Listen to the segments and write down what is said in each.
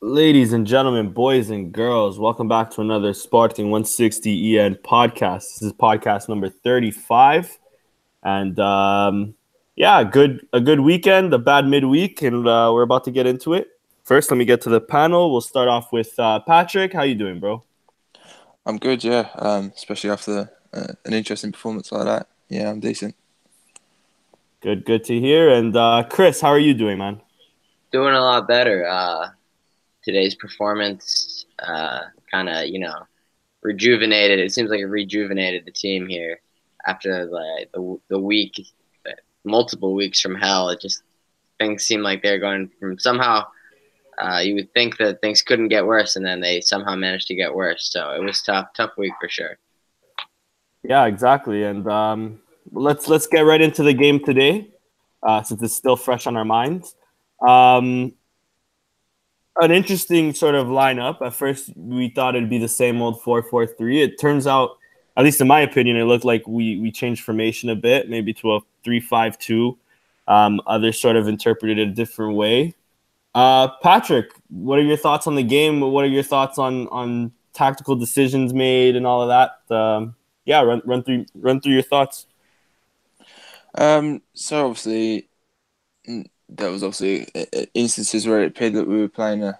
Ladies and gentlemen, boys and girls, welcome back to another Sporting160EN Podcast. This is podcast number 35. And a good weekend, a bad midweek, and we're about to get into it. First, let me get to the panel. We'll start off with Patrick. How you doing, bro? I'm good, yeah. Especially after an interesting performance like that. Yeah, I'm decent. Good to hear. And Chris, how are you doing, man? Doing a lot better. Today's performance kind of, rejuvenated. It seems like it rejuvenated the team here after the week, multiple weeks from hell. It just things seem like they're going from somehow. You would think that things couldn't get worse, and then they somehow managed to get worse. So it was tough week for sure. Yeah, exactly. And let's get right into the game today, since it's still fresh on our minds. An interesting sort of lineup. At first, we thought it'd be the same old 4-4-3. It turns out, at least in my opinion, it looked like we changed formation a bit, maybe to a 3-5-2. Others sort of interpreted it a different way. Patrick, what are your thoughts on the game? What are your thoughts on tactical decisions made and all of that? Run through your thoughts. So obviously, there was obviously instances where it appeared that we were playing a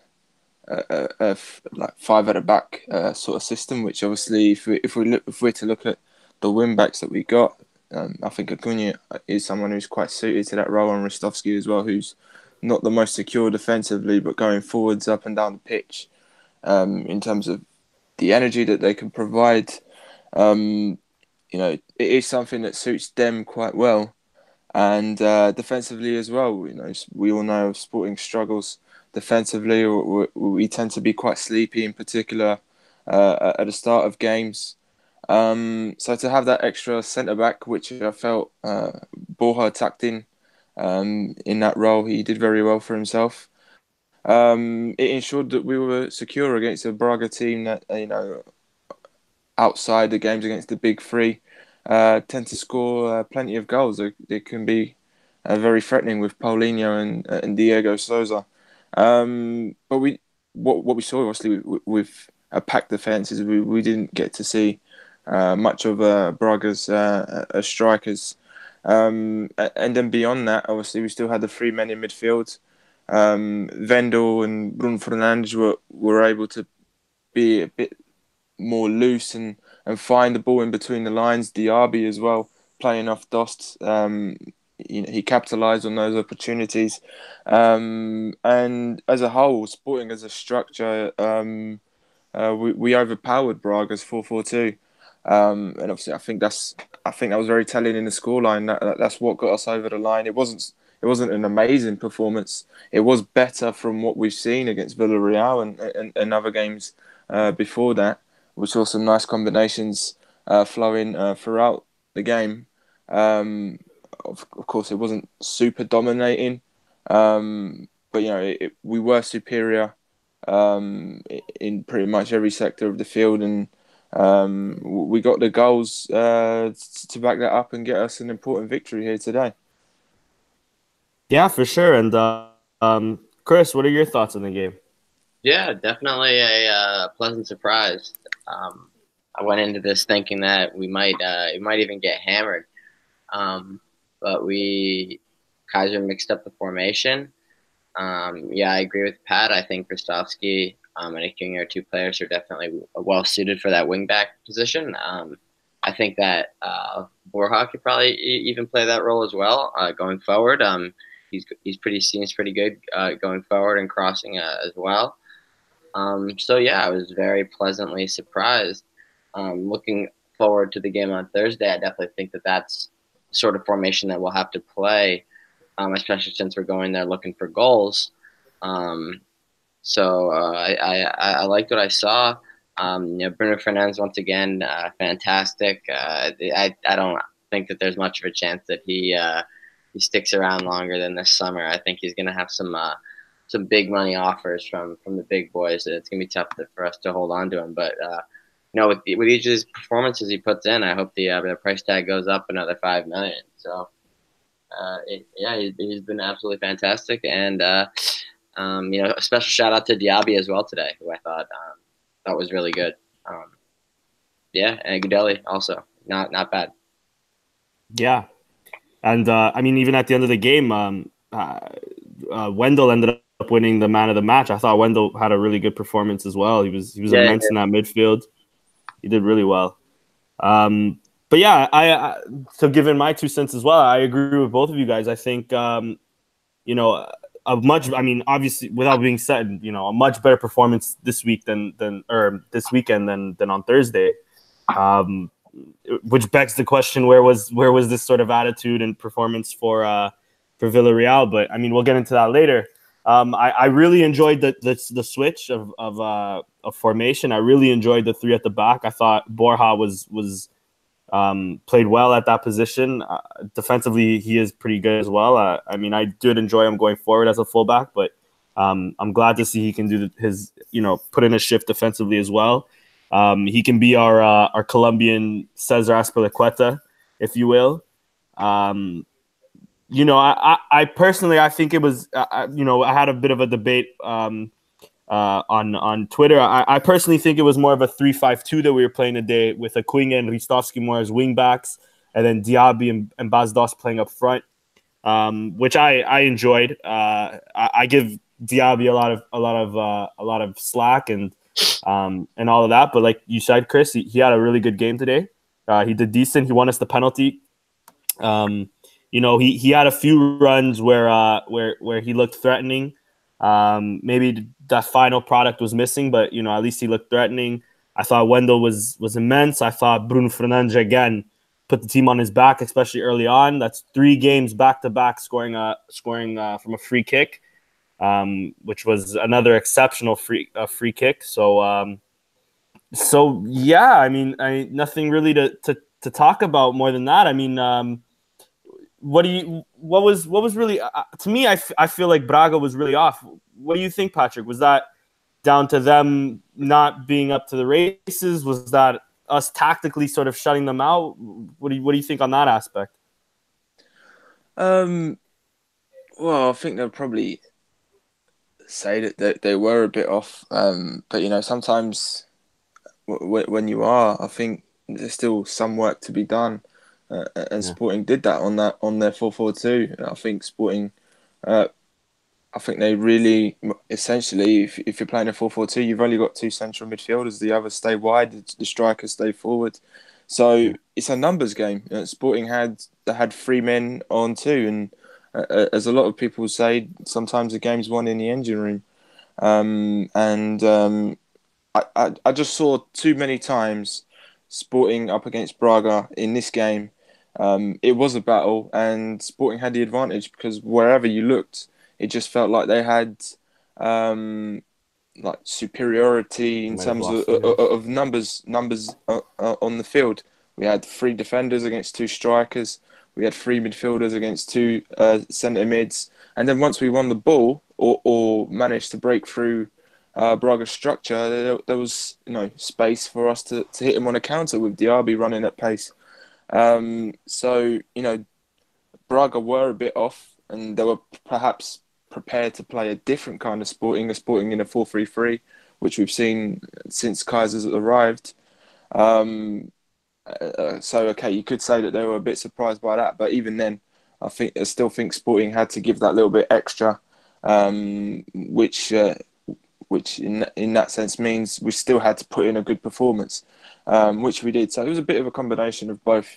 like five at the back sort of system, which obviously, if we're to look at the wing backs that we got, I think Acuna is someone who's quite suited to that role, and Ristovski as well, who's not the most secure defensively, but going forwards up and down the pitch, in terms of the energy that they can provide. It is something that suits them quite well. And defensively as well, we all know Sporting struggles defensively. We tend to be quite sleepy, in particular at the start of games. So to have that extra centre back, which I felt Borja tucked in that role, he did very well for himself. It ensured that we were secure against a Braga team that outside the games against the big three, tend to score plenty of goals. They can be very threatening with Paulinho and Diego Souza. But what we saw obviously with a packed defence is we didn't get to see much of Braga's strikers. And then beyond that, obviously we still had the three men in midfield. Vendel and Bruno Fernandes were able to be a bit more loose and find the ball in between the lines. Diaby as well, playing off Dost. He capitalised on those opportunities. And as a whole, Sporting as a structure, we overpowered Braga's 4-4-2. And obviously, I think that was very telling in the scoreline. That's what got us over the line. It wasn't an amazing performance. It was better from what we've seen against Villarreal and other games before that. We saw some nice combinations flowing throughout the game. Of course, it wasn't super dominating, but we were superior in pretty much every sector of the field, and we got the goals to back that up and get us an important victory here today. Yeah, for sure. And Chris, what are your thoughts on the game? Yeah, definitely a pleasant surprise. I went into this thinking that we might even get hammered, but Kaiser mixed up the formation. I agree with Pat. I think Ristovski and Acuna are two players who are definitely well suited for that wingback position. I think that Borja could probably even play that role as well going forward. Seems pretty good going forward and crossing as well. I was very pleasantly surprised. Looking forward to the game on Thursday, I definitely think that that's the sort of formation that we'll have to play, especially since we're going there looking for goals. I liked what I saw. Bruno Fernandes once again, fantastic. I don't think that there's much of a chance that he sticks around longer than this summer. I think he's going to have some big money offers from the big boys. It's going to be tough for us to hold on to him. But with each of his performances he puts in, I hope the price tag goes up another $5 million. So he's been absolutely fantastic. And A special shout out to Diaby as well today, who I thought was really good. And Gudeli also not bad. Yeah, and even at the end of the game, Wendell ended up winning the man of the match. I thought Wendell had a really good performance as well. He was immense in that midfield. He did really well. But yeah, so given my 2 cents as well, I agree with both of you guys. I think obviously without being said, a much better performance this week than this weekend than on Thursday. Which begs the question, where was this sort of attitude and performance for Villarreal? But we'll get into that later. I really enjoyed the switch of formation. I really enjoyed the 3 at the back. I thought Borja was played well at that position. Defensively, he is pretty good as well. I did enjoy him going forward as a fullback, but I'm glad to see he can do put in a shift defensively as well. He can be our Colombian Cesar Azpilicueta, if you will. I personally, I think it was, I had a bit of a debate on Twitter. I personally think it was more of a 3-5-2 that we were playing today, with Acunha and Ristovski more as wing backs, and then Diaby and Bas Dost playing up front, which I enjoyed. I give Diaby a lot of slack and all of that, but like you said, Chris, he had a really good game today. He did decent. He won us the penalty. He had a few runs where he looked threatening. Maybe that final product was missing, but at least he looked threatening. I thought Wendell was immense. I thought Bruno Fernandes again put the team on his back, especially early on. That's 3 games back to back scoring from a free kick, which was another exceptional free kick. So yeah, nothing really to talk about more than that. What was really to me? I feel like Braga was really off. What do you think, Patrick? Was that down to them not being up to the races? Was that us tactically sort of shutting them out? What do you think on that aspect? Well, I think they'll probably say that they were a bit off. But sometimes when you are, I think there's still some work to be done. And Sporting did that on their 4-4-2. I think Sporting, I think they really, essentially, if you're playing a 4-4-2, you've only got 2 central midfielders. The others stay wide, the strikers stay forward. So it's a numbers game. Sporting had 3 men on 2, and as a lot of people say, sometimes the game's won in the engine room. I just saw too many times Sporting up against Braga in this game. It was a battle, and Sporting had the advantage because wherever you looked, it just felt like they had like superiority in terms of numbers on the field. We had 3 defenders against 2 strikers. We had 3 midfielders against 2 centre mids, and then once we won the ball or managed to break through Braga's structure, there was space for us to hit him on a counter with Diaby running at pace. So Braga were a bit off, and they were perhaps prepared to play a different kind of Sporting in a 4-3-3, which we've seen since Kaiser's arrived. So okay, you could say that they were a bit surprised by that, but even then, I still think Sporting had to give that little bit extra, which in that sense means we still had to put in a good performance, which we did. So it was a bit of a combination of both.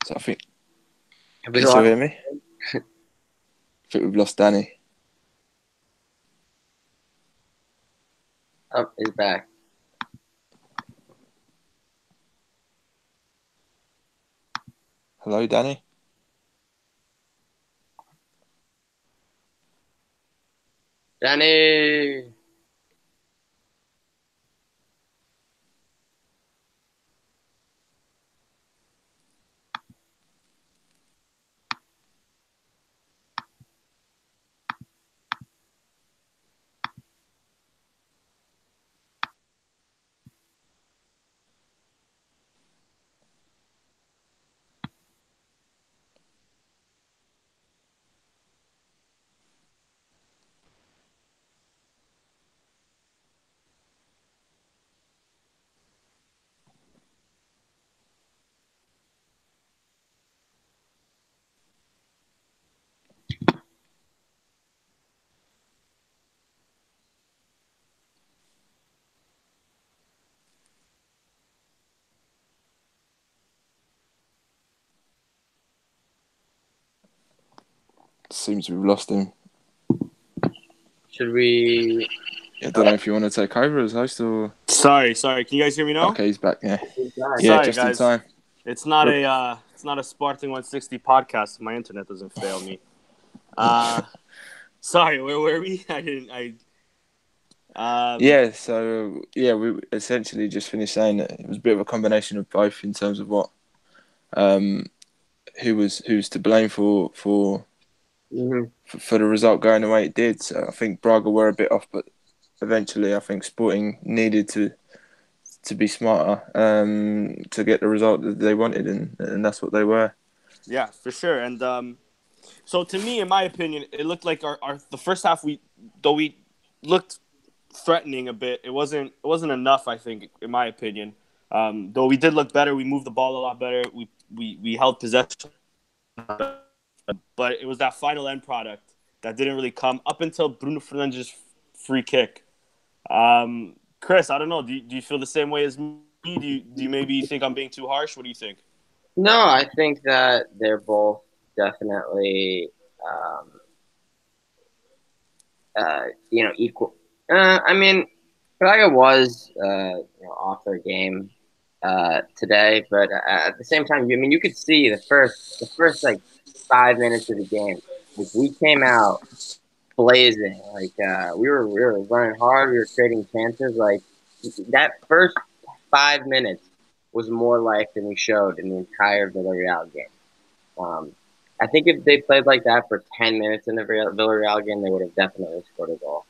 So I think. Can you still hear me? I think we've lost Danny. Oh, he's back. Hello, Danny. Danny. Seems we've lost him. Should we? I don't know if you want to take over as host or. Sorry. Can you guys hear me now? Okay, he's back. Yeah, Sorry, just guys. in time. It's not a Sporting160 podcast. My internet doesn't fail me. Sorry, where were we? We essentially just finished saying that it was a bit of a combination of both in terms of what, who's to blame for the result going the way it did. So I think Braga were a bit off, but eventually I think Sporting needed to be smarter to get the result that they wanted, and that's what they were. Yeah, for sure. And so to me, in my opinion, it looked like our the first half we looked threatening a bit. It wasn't enough, I think, in my opinion. Though we did look better, we moved the ball a lot better. We held possession, but it was that final end product that didn't really come up until Bruno Fernandes' free kick. Chris, I don't know. Do you feel the same way as me? Do you maybe think I'm being too harsh? What do you think? No, I think that they're both definitely, equal. I mean, Braga was, off their game today, but at the same time, you could see the first like 5 minutes of the game, like we came out blazing, like we were running hard, we were creating chances, like that first 5 minutes was more life than we showed in the entire Villarreal game. I think if they played like that for 10 minutes in the Villarreal game, they would have definitely scored a goal.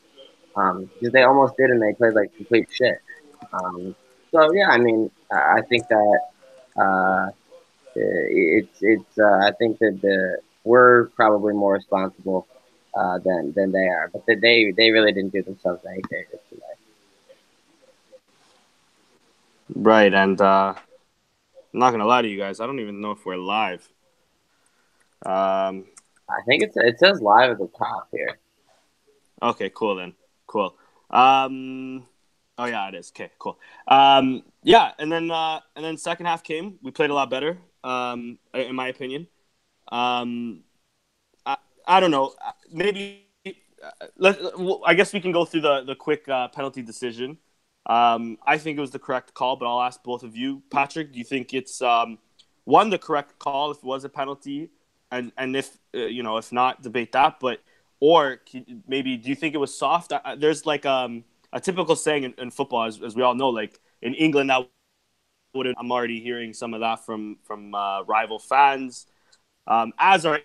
Because they almost did, and they played like complete shit. So yeah, I mean, I think that I think that we're probably more responsible than they are, but they really didn't do themselves any favors today. Right, and I'm not gonna lie to you guys. I don't even know if we're live. I think it says live at the top here. Okay, cool then. Cool. Oh yeah, it is. Okay, cool. Yeah, and then second half came. We played a lot better. In my opinion. I don't know. Maybe I guess we can go through the quick penalty decision. I think it was the correct call, but I'll ask both of you. Patrick, do you think it's one, the correct call if it was a penalty, and if if not, debate that. But or maybe do you think it was soft? There's like a typical saying in football, as we all know, like in England, that wouldn't. I'm already hearing some of that from rival fans. As are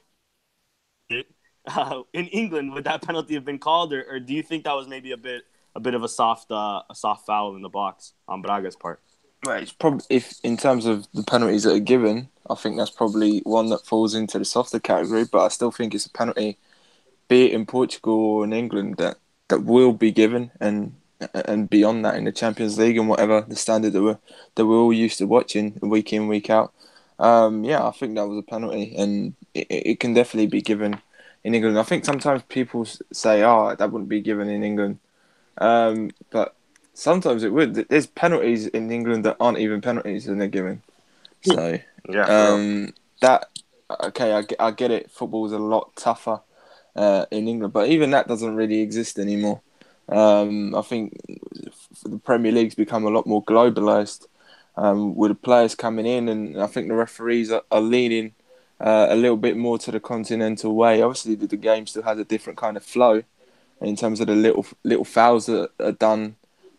in England, would that penalty have been called, or do you think that was maybe a bit of a soft foul in the box on Braga's part? Right, it's probably, if in terms of the penalties that are given, I think that's probably one that falls into the softer category. But I still think it's a penalty, be it in Portugal or in England, that will be given, and beyond that in the Champions League and whatever the standard that we're all used to watching week in, week out. I think that was a penalty, and it can definitely be given in England. I think sometimes people say, "Oh, that wouldn't be given in England," but sometimes it would. There's penalties in England that aren't even penalties, and they're given. So I get it. Football is a lot tougher in England, but even that doesn't really exist anymore. I think the Premier League's become a lot more globalised with the players coming in, and I think the referees are leaning a little bit more to the continental way. Obviously, the game still has a different kind of flow, in terms of the little fouls that are done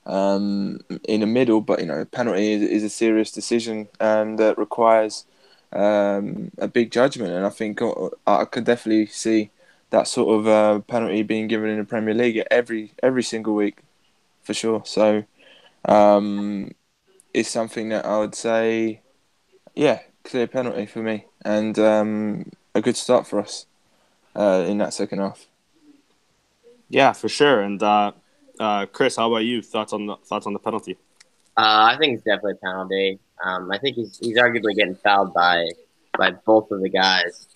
in the middle. But penalty is a serious decision that requires a big judgment, and I think I could definitely see that sort of penalty being given in the Premier League every single week for sure. So it's something that I would say, yeah, clear penalty for me, and a good start for us in that second half. Yeah, for sure. And Chris, how about you? Thoughts on the penalty? I think it's definitely a penalty. I think he's arguably getting fouled by both of the guys.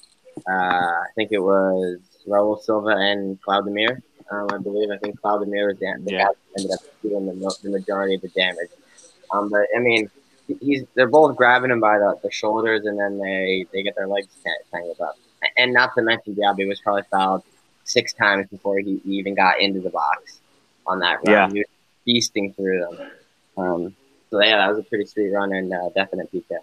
I think it was Raul Silva and Claudemir. I believe. I think Claudemir was the guy that ended up doing the majority of the damage. But I mean, they're both grabbing him by the shoulders, and then they get their legs tangled up. And not to mention, Diaby was probably fouled 6 times before he even got into the box on that run. Yeah. He was feasting through them. So yeah, that was a pretty sweet run and definite PK.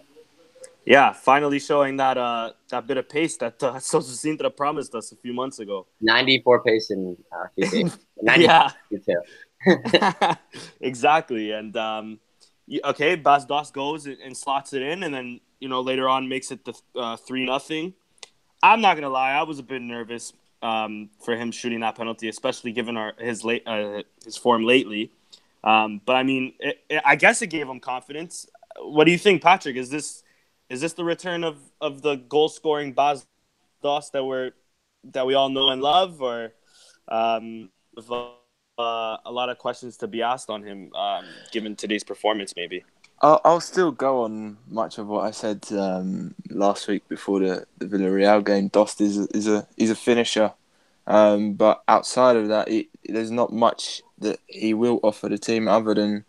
Yeah, finally showing that bit of pace that Sousa Sintra promised us a few months ago. 94 pace in PK. Yeah. Too. Exactly. And okay, Bas Dost goes and slots it in, and then later on makes it the 3-0. I'm not gonna lie, I was a bit nervous for him shooting that penalty, especially given his form lately. But I mean, I guess it gave him confidence. What do you think, Patrick? Is this the return of the goal scoring Bas Dost that we all know and love, or with a lot of questions to be asked on him given today's performance? Maybe I'll still go on much of what I said last week before the Villarreal game. Dost is a finisher, but outside of that, there's not much that he will offer the team other than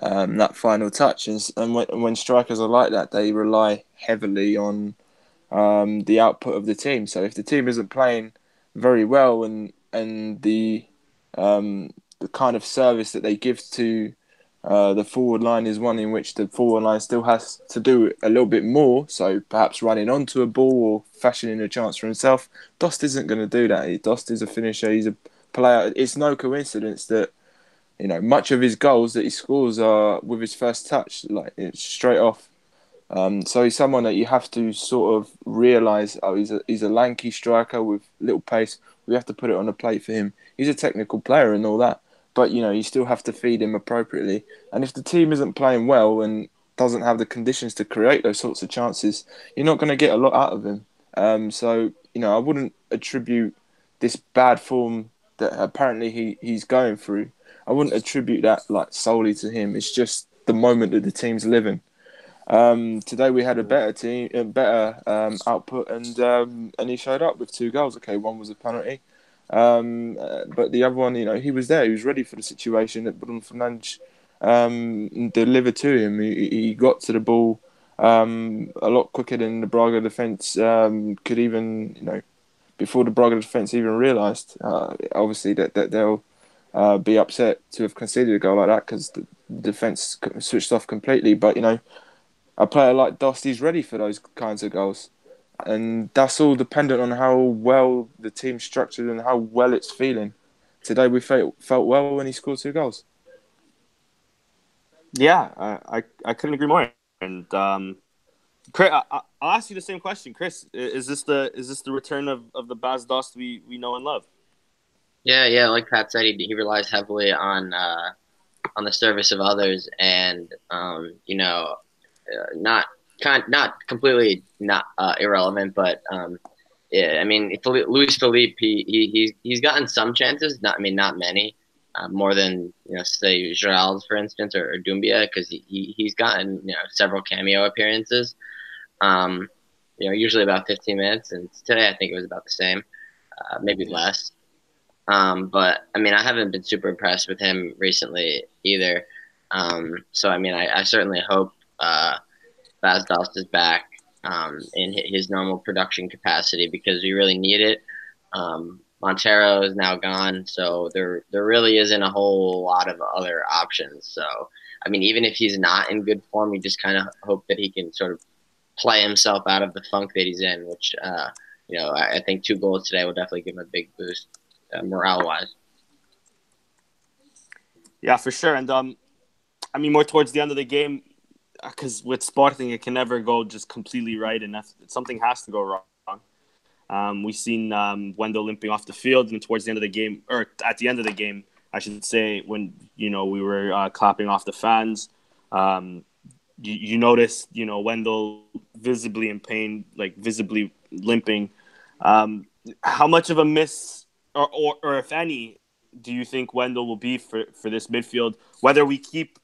that final touch. And when strikers are like that, they rely heavily on the output of the team. So if the team isn't playing very well and the kind of service that they give to the forward line is one in which the forward line still has to do a little bit more, so perhaps running onto a ball or fashioning a chance for himself, Dost isn't going to do that. Dost is a finisher. He's a player. It's no coincidence that much of his goals that he scores are with his first touch, like it's straight off. So he's someone that you have to sort of realise, he's a lanky striker with little pace. We have to put it on a plate for him. He's a technical player and all that, but you still have to feed him appropriately. And if the team isn't playing well and doesn't have the conditions to create those sorts of chances, you're not going to get a lot out of him. So I wouldn't attribute this bad form that apparently he's going through. I wouldn't attribute that solely to him. It's just the moment that the team's living. Today we had a better output, and he showed up with 2 goals. Okay, one was a penalty, but the other one, he was there. He was ready for the situation that Bruno Fernandes delivered to him. He got to the ball a lot quicker than the Braga defence could even, before the Braga defence even realised. Obviously that they'll be upset to have conceded a goal like that because the defence switched off completely. But a player like Dosty's ready for those kinds of goals. And that's all dependent on how well the team's structured and how well it's feeling. Today we felt well when he scored 2 goals. Yeah, I couldn't agree more. And Chris, I'll ask you the same question, Chris. Is this the return of the Bas Dost we know and love? Yeah. Like Pat said, he relies heavily on the service of others, and not completely not irrelevant, but yeah, I mean, Luis Felipe, he's gotten some chances, not many, more than say Gerald, for instance, or Doumbia, because he's gotten several cameo appearances, usually about 15 minutes, and today I think it was about the same, maybe less. But I mean, I haven't been super impressed with him recently either. So I mean, I certainly hope Bas Dost is back in his normal production capacity because we really need it. Montero is now gone, so there really isn't a whole lot of other options. So I mean, even if he's not in good form, we just kind of hope that he can sort of play himself out of the funk that he's in, which I think 2 goals today will definitely give him a big boost morale-wise. Yeah, for sure. And I mean, more towards the end of the game, because with Sporting, it can never go just completely right, and something has to go wrong. We seen Wendell limping off the field, and towards the end of the game, or at the end of the game, I should say, when we were clapping off the fans, you noticed Wendell visibly in pain, like visibly limping. How much of a miss, or if any, do you think Wendell will be for this midfield? Whether we keep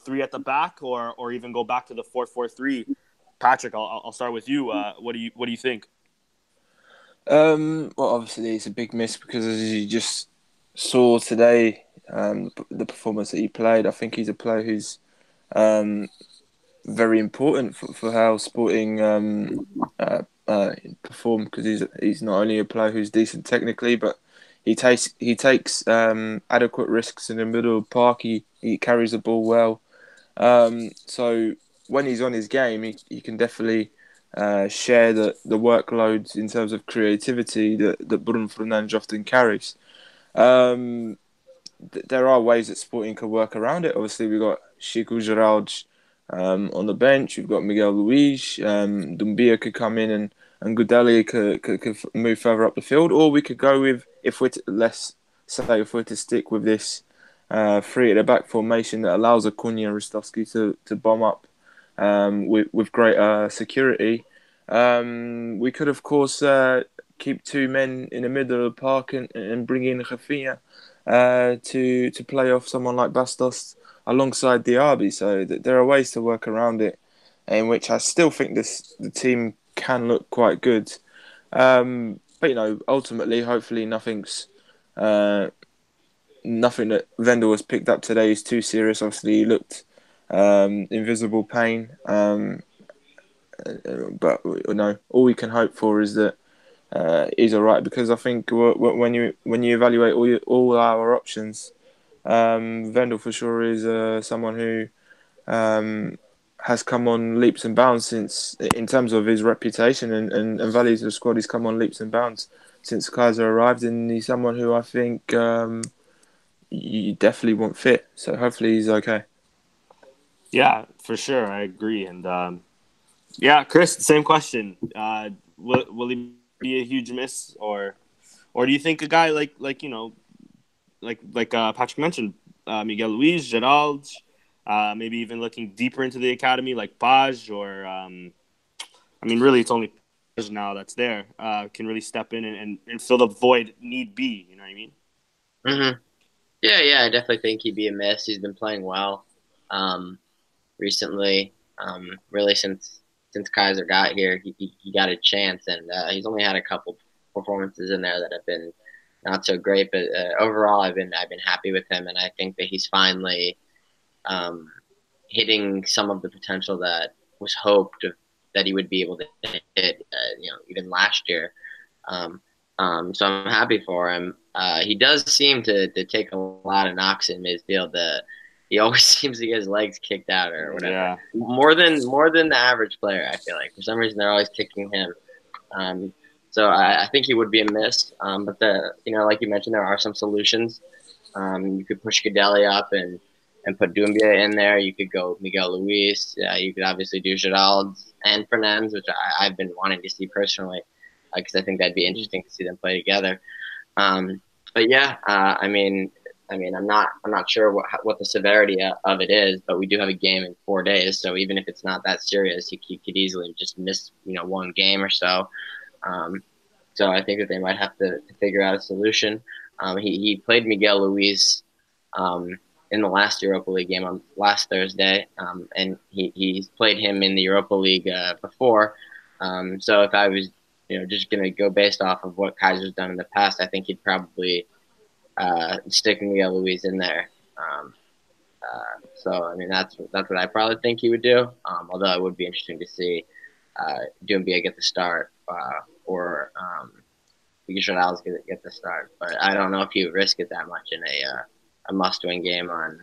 three at the back or even go back to the 4-4-3. Patrick, I'll start with you. What do you think? Well, obviously it's a big miss because as you just saw today, the performance that he played, I think he's a player who's very important for how Sporting perform, because he's not only a player who's decent technically, but he takes adequate risks in the middle of the park. He carries the ball well. So when he's on his game, he can definitely share the workloads in terms of creativity that Bruno Fernandes often carries. There are ways that Sporting could work around it. Obviously, we've got Chico Geraldo on the bench. We've got Miguel Luis. Dumbia could come in and Gudeli could move further up the field. Or we could go with, if we're to stick with this three at the back formation that allows Acuna and Ristovski to bomb up with greater security. We could, of course, keep two men in the middle of the park and bring in Rafinha to play off someone like Bastos alongside Diaby. So there are ways to work around it, in which I still think the team can look quite good. But ultimately, hopefully, nothing that Vendel has picked up today is too serious. Obviously, he looked invisible pain. But all we can hope for is that he's all right, because I think when you evaluate all our options, Vendel for sure is someone who has come on leaps and bounds since, in terms of his reputation and values of the squad. He's come on leaps and bounds since Kaiser arrived, and he's someone who I think you definitely want fit. So hopefully he's okay. Yeah, for sure, I agree. And yeah, Chris, same question. Will he be a huge miss, or do you think a guy like Patrick mentioned, Miguel Luis, Gerald, maybe even looking deeper into the academy like Paj, or really it's only Paj now that's there, can really step in and fill the void need be. You know what I mean? Mm-hmm. Yeah, I definitely think he'd be a miss. He's been playing well recently. Really since Kaiser got here, he got a chance, and he's only had a couple performances in there that have been not so great. But overall, I've been happy with him, and I think that he's finally hitting some of the potential that was hoped that he would be able to hit. Even last year. So I'm happy for him. He does seem to take a lot of knocks in midfield. He always seems to get his legs kicked out or whatever. Yeah. More than the average player, I feel like. For some reason, they're always kicking him. So I think he would be a miss. But like you mentioned, there are some solutions. You could push Gudeli up and put Doumbia in there. You could go Miguel Luis. You could obviously do Gerald and Fernandes, which I've been wanting to see personally, because I think that'd be interesting to see them play together. But yeah, I'm not sure what the severity of it is, but we do have a game in 4 days, so even if it's not that serious, you could easily just miss one game or so. So I think that they might have to figure out a solution. He played Miguel Luis in the last Europa League game on last Thursday, and he's played him in the Europa League before. So if I was just going to go based off of what Kaiser's done in the past, I think he'd probably stick Miguel Luis in there. So that's what I probably think he would do. Although it would be interesting to see Doumbia get the start, or Geraldo get the start. But I don't know if he would risk it that much in a must-win game on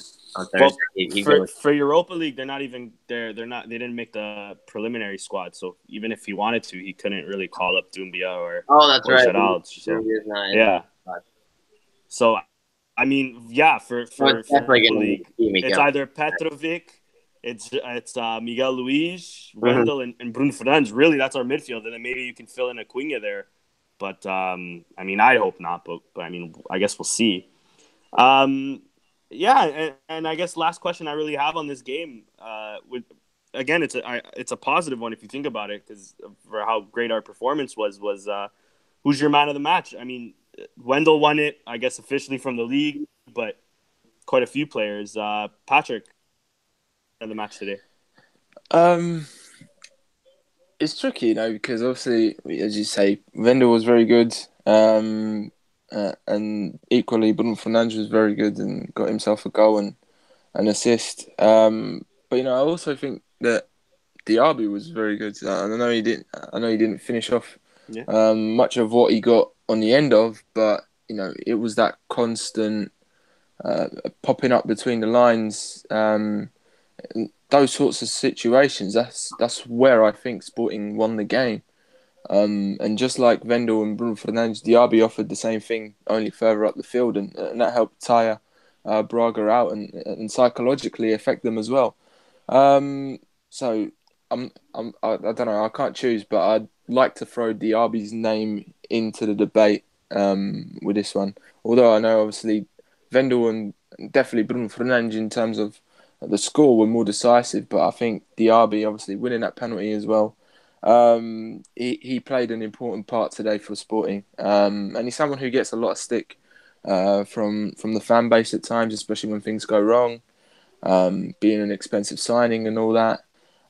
Thursday. Well, for Europa League, they're not even there. They didn't make the preliminary squad, so even if he wanted to, he couldn't really call up Doumbia or that's right. Geraldo. So, yeah. So I mean, yeah, for So it's definitely Europa going to League, be it's Miguel. either Petrovic, it's Miguel Luis, Mhm. Wendell, and Bruno Fernandes. Really, that's our midfield, and then maybe you can fill in Acuna there. But I mean, I hope not. But I mean, I guess we'll see. Um, yeah, and I guess last question I really have on this game, again, it's a positive one if you think about it, because for how great our performance was who's your man of the match? I mean, Wendell won it, I guess, officially from the league, but quite a few players. Patrick, of the match today. Um, it's tricky, because obviously, as you say, Vendor was very good. And equally, Bruno Fernandes was very good and got himself a goal and an assist. But I also think that Diaby was very good. I know he didn't. I know he didn't finish off Yeah. much of what he got on the end of, but it was that constant popping up between the lines. Those sorts of situations. That's where I think Sporting won the game. And just like Vendel and Bruno Fernandes, Diaby offered the same thing, only further up the field, and that helped tire Braga out and psychologically affect them as well. So I don't know. I can't choose, but I'd like to throw Diaby's name into the debate with this one. Although I know obviously Vendel and definitely Bruno Fernandes in terms of the score were more decisive, but I think Diaby obviously winning that penalty as well. He played an important part today for Sporting, and he's someone who gets a lot of stick from the fan base at times, especially when things go wrong, being an expensive signing and all that.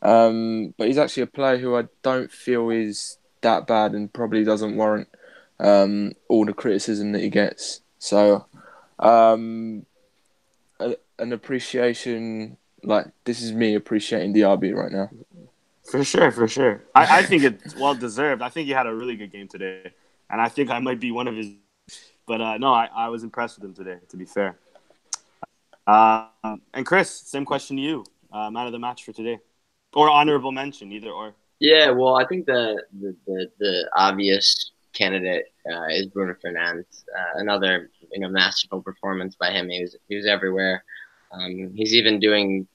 But he's actually a player who I don't feel is that bad and probably doesn't warrant all the criticism that he gets. So, an appreciation, like this is me appreciating Diaby right now. For sure, for sure. I think it's well deserved. I think he had a really good game today, and I think I might be one of his. But no, I was impressed with him today, to be fair. And Chris, same question to you. Man of the match for today, or honorable mention, either or. Yeah, well, I think the obvious candidate is Bruno Fernandes. Another masterful performance by him. He was everywhere. He's even doing.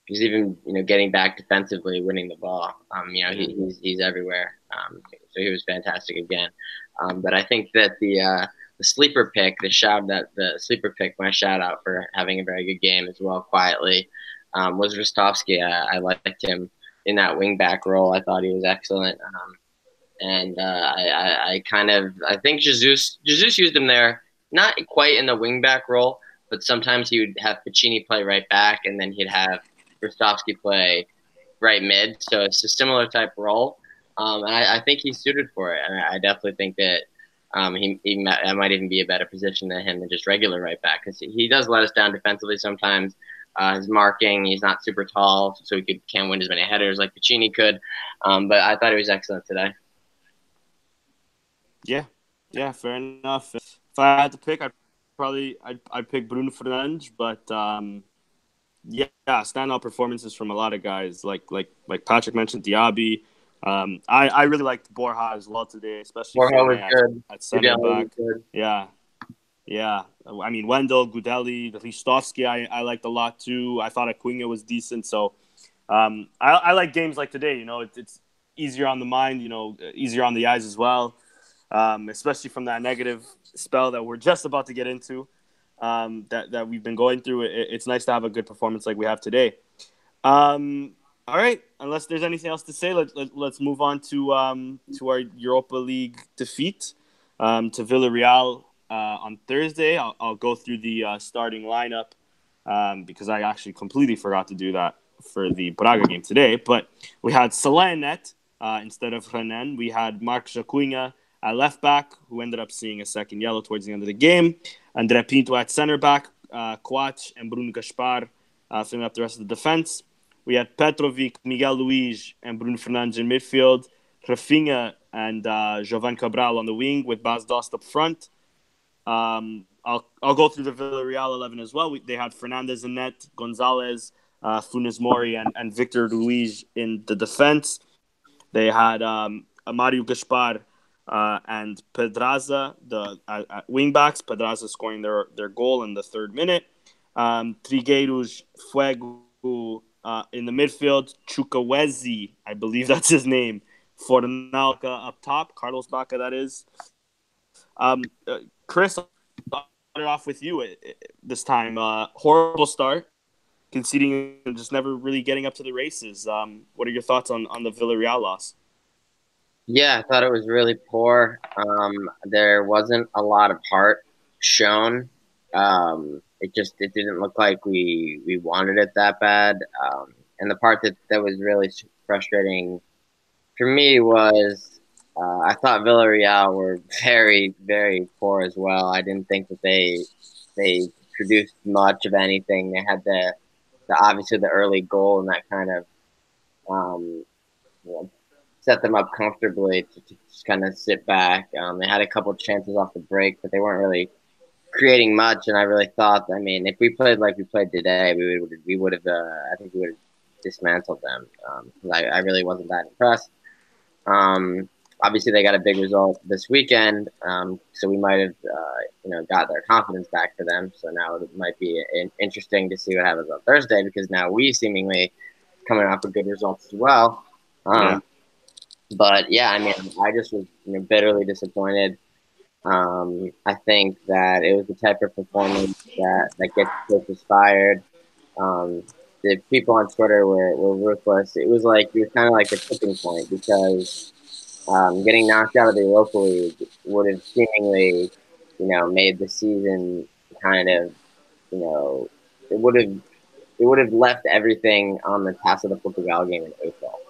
He's even getting back defensively, winning the ball. He's everywhere. So he was fantastic again. But I think that the sleeper pick, the sleeper pick, my shout out for having a very good game as well, quietly, was Rostovsky. I liked him in that wing back role. I thought he was excellent. And I think Jesus used him there, not quite in the wing back role, but sometimes he would have Pacini play right back, and then he'd have Rostovsky play right mid. So it's a similar type role. And I think he's suited for it. And I definitely think that that might even be a better position than him than just regular right back, because he does let us down defensively sometimes. His marking, he's not super tall, so he can't win as many headers like Pacini could. But I thought he was excellent today. Yeah, fair enough. If I had to pick, I'd pick Bruno Fernandes, but yeah, standout performances from a lot of guys, like Patrick mentioned, Diaby. I really liked Borja as well today, especially Borja was good. at center back. Yeah. I mean, Wendell, Gudeli, Ristovsky, I liked a lot too. I thought Acuna was decent. So I like games like today. It's easier on the mind, easier on the eyes as well, especially from that negative spell that we're just about to get into. That we've been going through. It's nice to have a good performance like we have today. All right, unless there's anything else to say, let's move on to our Europa League defeat to Villarreal on Thursday. I'll go through the starting lineup because I actually completely forgot to do that for the Braga game today. But we had Salah in net instead of Renan. We had Marcos Acuna at left back, who ended up seeing a second yellow towards the end of the game. André Pinto at center back, Coates and Bruno Gaspar filling up the rest of the defense. We had Petrovic, Miguel Luis, and Bruno Fernandes in midfield. Rafinha and Jovan Cabral on the wing with Bas Dost up front. I'll go through the Villarreal 11 as well. They had Fernandez in net, Gonzalez, Funes Mori, and Victor Luis in the defense. They had Mario Gaspar and Pedraza, the wing backs. Pedraza scoring their goal in the 3rd minute. Trigueiros, Fuego in the midfield. Chukwueze, I believe that's his name. Fornalka up top. Carlos Baca, that is. Chris, I'll start it off with you this time. Horrible start, conceding and just never really getting up to the races. What are your thoughts on the Villarreal loss? Yeah, I thought it was really poor. There wasn't a lot of heart shown. It didn't look like we wanted it that bad. And the part that was really frustrating for me was I thought Villarreal were very, very poor as well. I didn't think that they produced much of anything. They had the obviously the early goal, and that kind of set them up comfortably to just kind of sit back. They had a couple of chances off the break, but they weren't really creating much. And I really thought, I mean, if we played like we played today, we would have I think we would have dismantled them. I really wasn't that impressed. Obviously, they got a big result this weekend, so we might have got their confidence back for them. So now it might be interesting to see what happens on Thursday, because now we seemingly coming off with good results as well. But yeah, I mean, I just was bitterly disappointed. I think that it was the type of performance that gets coaches fired. The people on Twitter were ruthless. It was kind of like a tipping point, because getting knocked out of the Europa League would have seemingly, made the season kind of, it would have left everything on the Taça de Portugal game in April.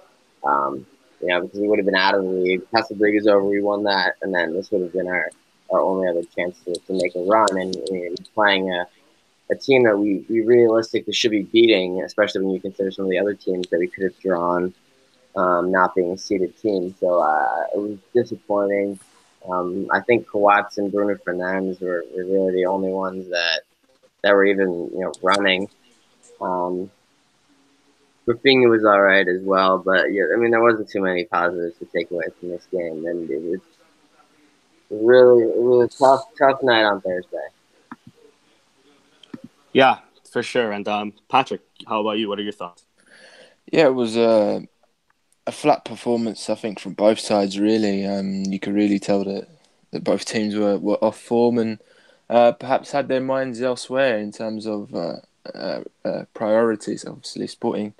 Because we would have been out of the league. Taça League is over. We won that, and then this would have been our only other chance to make a run. And playing a team that we realistically should be beating, especially when you consider some of the other teams that we could have drawn, not being a seeded team. So it was disappointing. I think Coates and Bruno Fernandes were really the only ones that were even running. Rafinha was all right as well, but yeah, I mean, there wasn't too many positives to take away from this game, and it was really tough night on Thursday. Yeah, for sure. And Patrick, how about you? What are your thoughts? Yeah, it was a flat performance, I think, from both sides. Really, you could really tell that both teams were off form and perhaps had their minds elsewhere in terms of priorities. Obviously, Sporting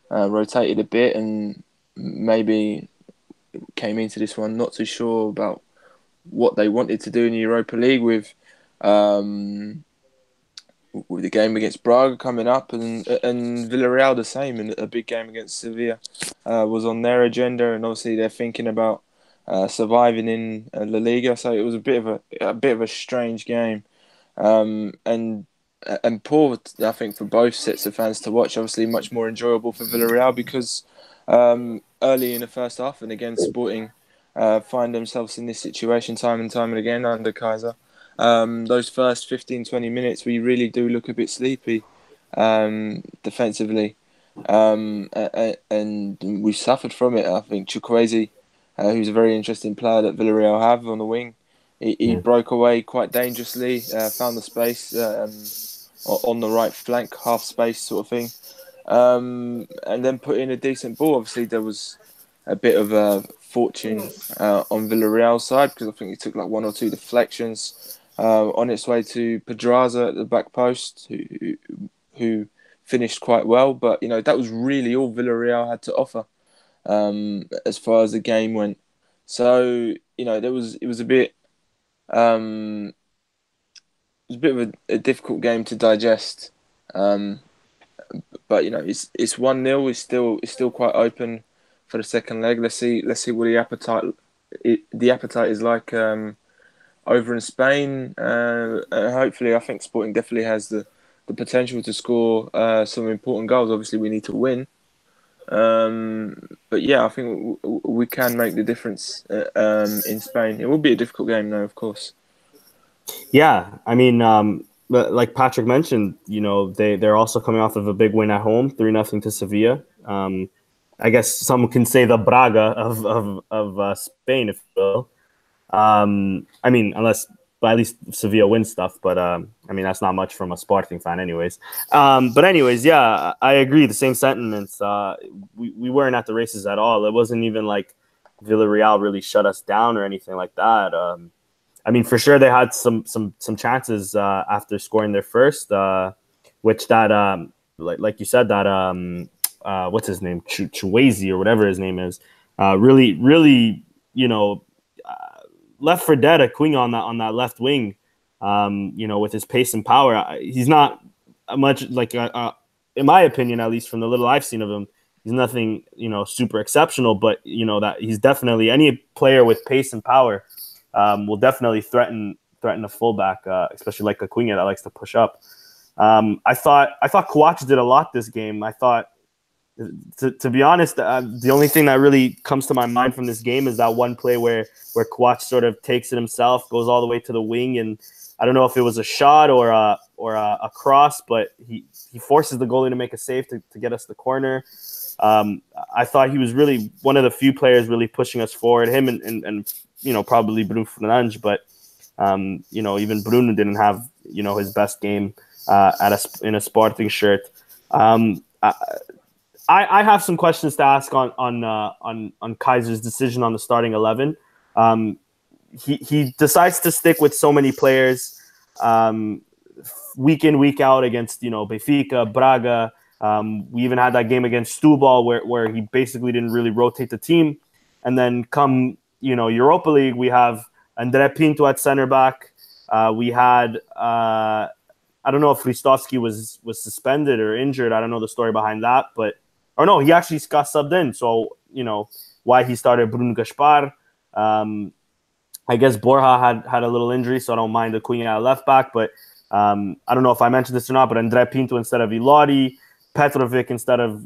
rotated a bit and maybe came into this one not too sure about what they wanted to do in the Europa League with the game against Braga coming up and Villarreal the same, and a big game against Sevilla was on their agenda, and obviously they're thinking about surviving in La Liga. So it was a bit of a strange game, and poor, I think, for both sets of fans to watch. Obviously, much more enjoyable for Villarreal because early in the first half, and again, Sporting find themselves in this situation time and time again under Kaiser. Those first 15-20 minutes, we really do look a bit sleepy defensively, and we suffered from it. I think Chukwueze, who's a very interesting player that Villarreal have on the wing, he broke away quite dangerously, found the space on the right flank, half space sort of thing, and then put in a decent ball. Obviously, there was a bit of a fortune on Villarreal's side, because I think he took like one or two deflections on its way to Pedraza at the back post, who finished quite well. But that was really all Villarreal had to offer as far as the game went. So it was a bit of a difficult game to digest. But it's 1-0. It's still quite open for the second leg. Let's see what the appetite is like over in Spain. Hopefully, I think Sporting definitely has the potential to score some important goals. Obviously, we need to win. But yeah, I think we can make the difference in Spain. It will be a difficult game, though, of course. Yeah, I mean, like Patrick mentioned, they're also coming off of a big win at home, 3-0 to Sevilla. I guess some can say the Braga of Spain, if you will. I mean, at least Sevilla wins stuff, but I mean, that's not much from a Sporting fan anyways. But anyways, yeah, I agree. The same sentiments. We weren't at the races at all. It wasn't even like Villarreal really shut us down or anything like that. I mean, for sure they had some chances after scoring their first, which that like you said, that what's his name, Chuwazi or whatever his name is, really left for dead Acuna on that left wing. With his pace and power, he's not much like in my opinion, at least from the little I've seen of him, he's nothing super exceptional. But that he's definitely, any player with pace and power will definitely threaten a fullback, especially like Acuna that likes to push up. I thought Kouaч did a lot this game. I thought, to be honest, the only thing that really comes to my mind from this game is that one play where Kouaч sort of takes it himself, goes all the way to the wing, and I don't know if it was a shot or a cross, but he forces the goalie to make a save to get us the corner. I thought he was really one of the few players really pushing us forward. Him and probably Bruno Fernandes, but even Bruno didn't have his best game in a Sporting shirt. I have some questions to ask on Kaiser's decision on the starting 11. He decides to stick with so many players week in, week out against Benfica, Braga. We even had that game against Setúbal where he basically didn't really rotate the team. And then come Europa League, we have André Pinto at center back. We had I don't know if Ristovski was suspended or injured. I don't know the story behind that, but no, he actually got subbed in. So why he started Bruno Gaspar. I guess Borja had a little injury, so I don't mind Acuna at left back. But I don't know if I mentioned this or not, but André Pinto instead of Ilori, Petrovic instead of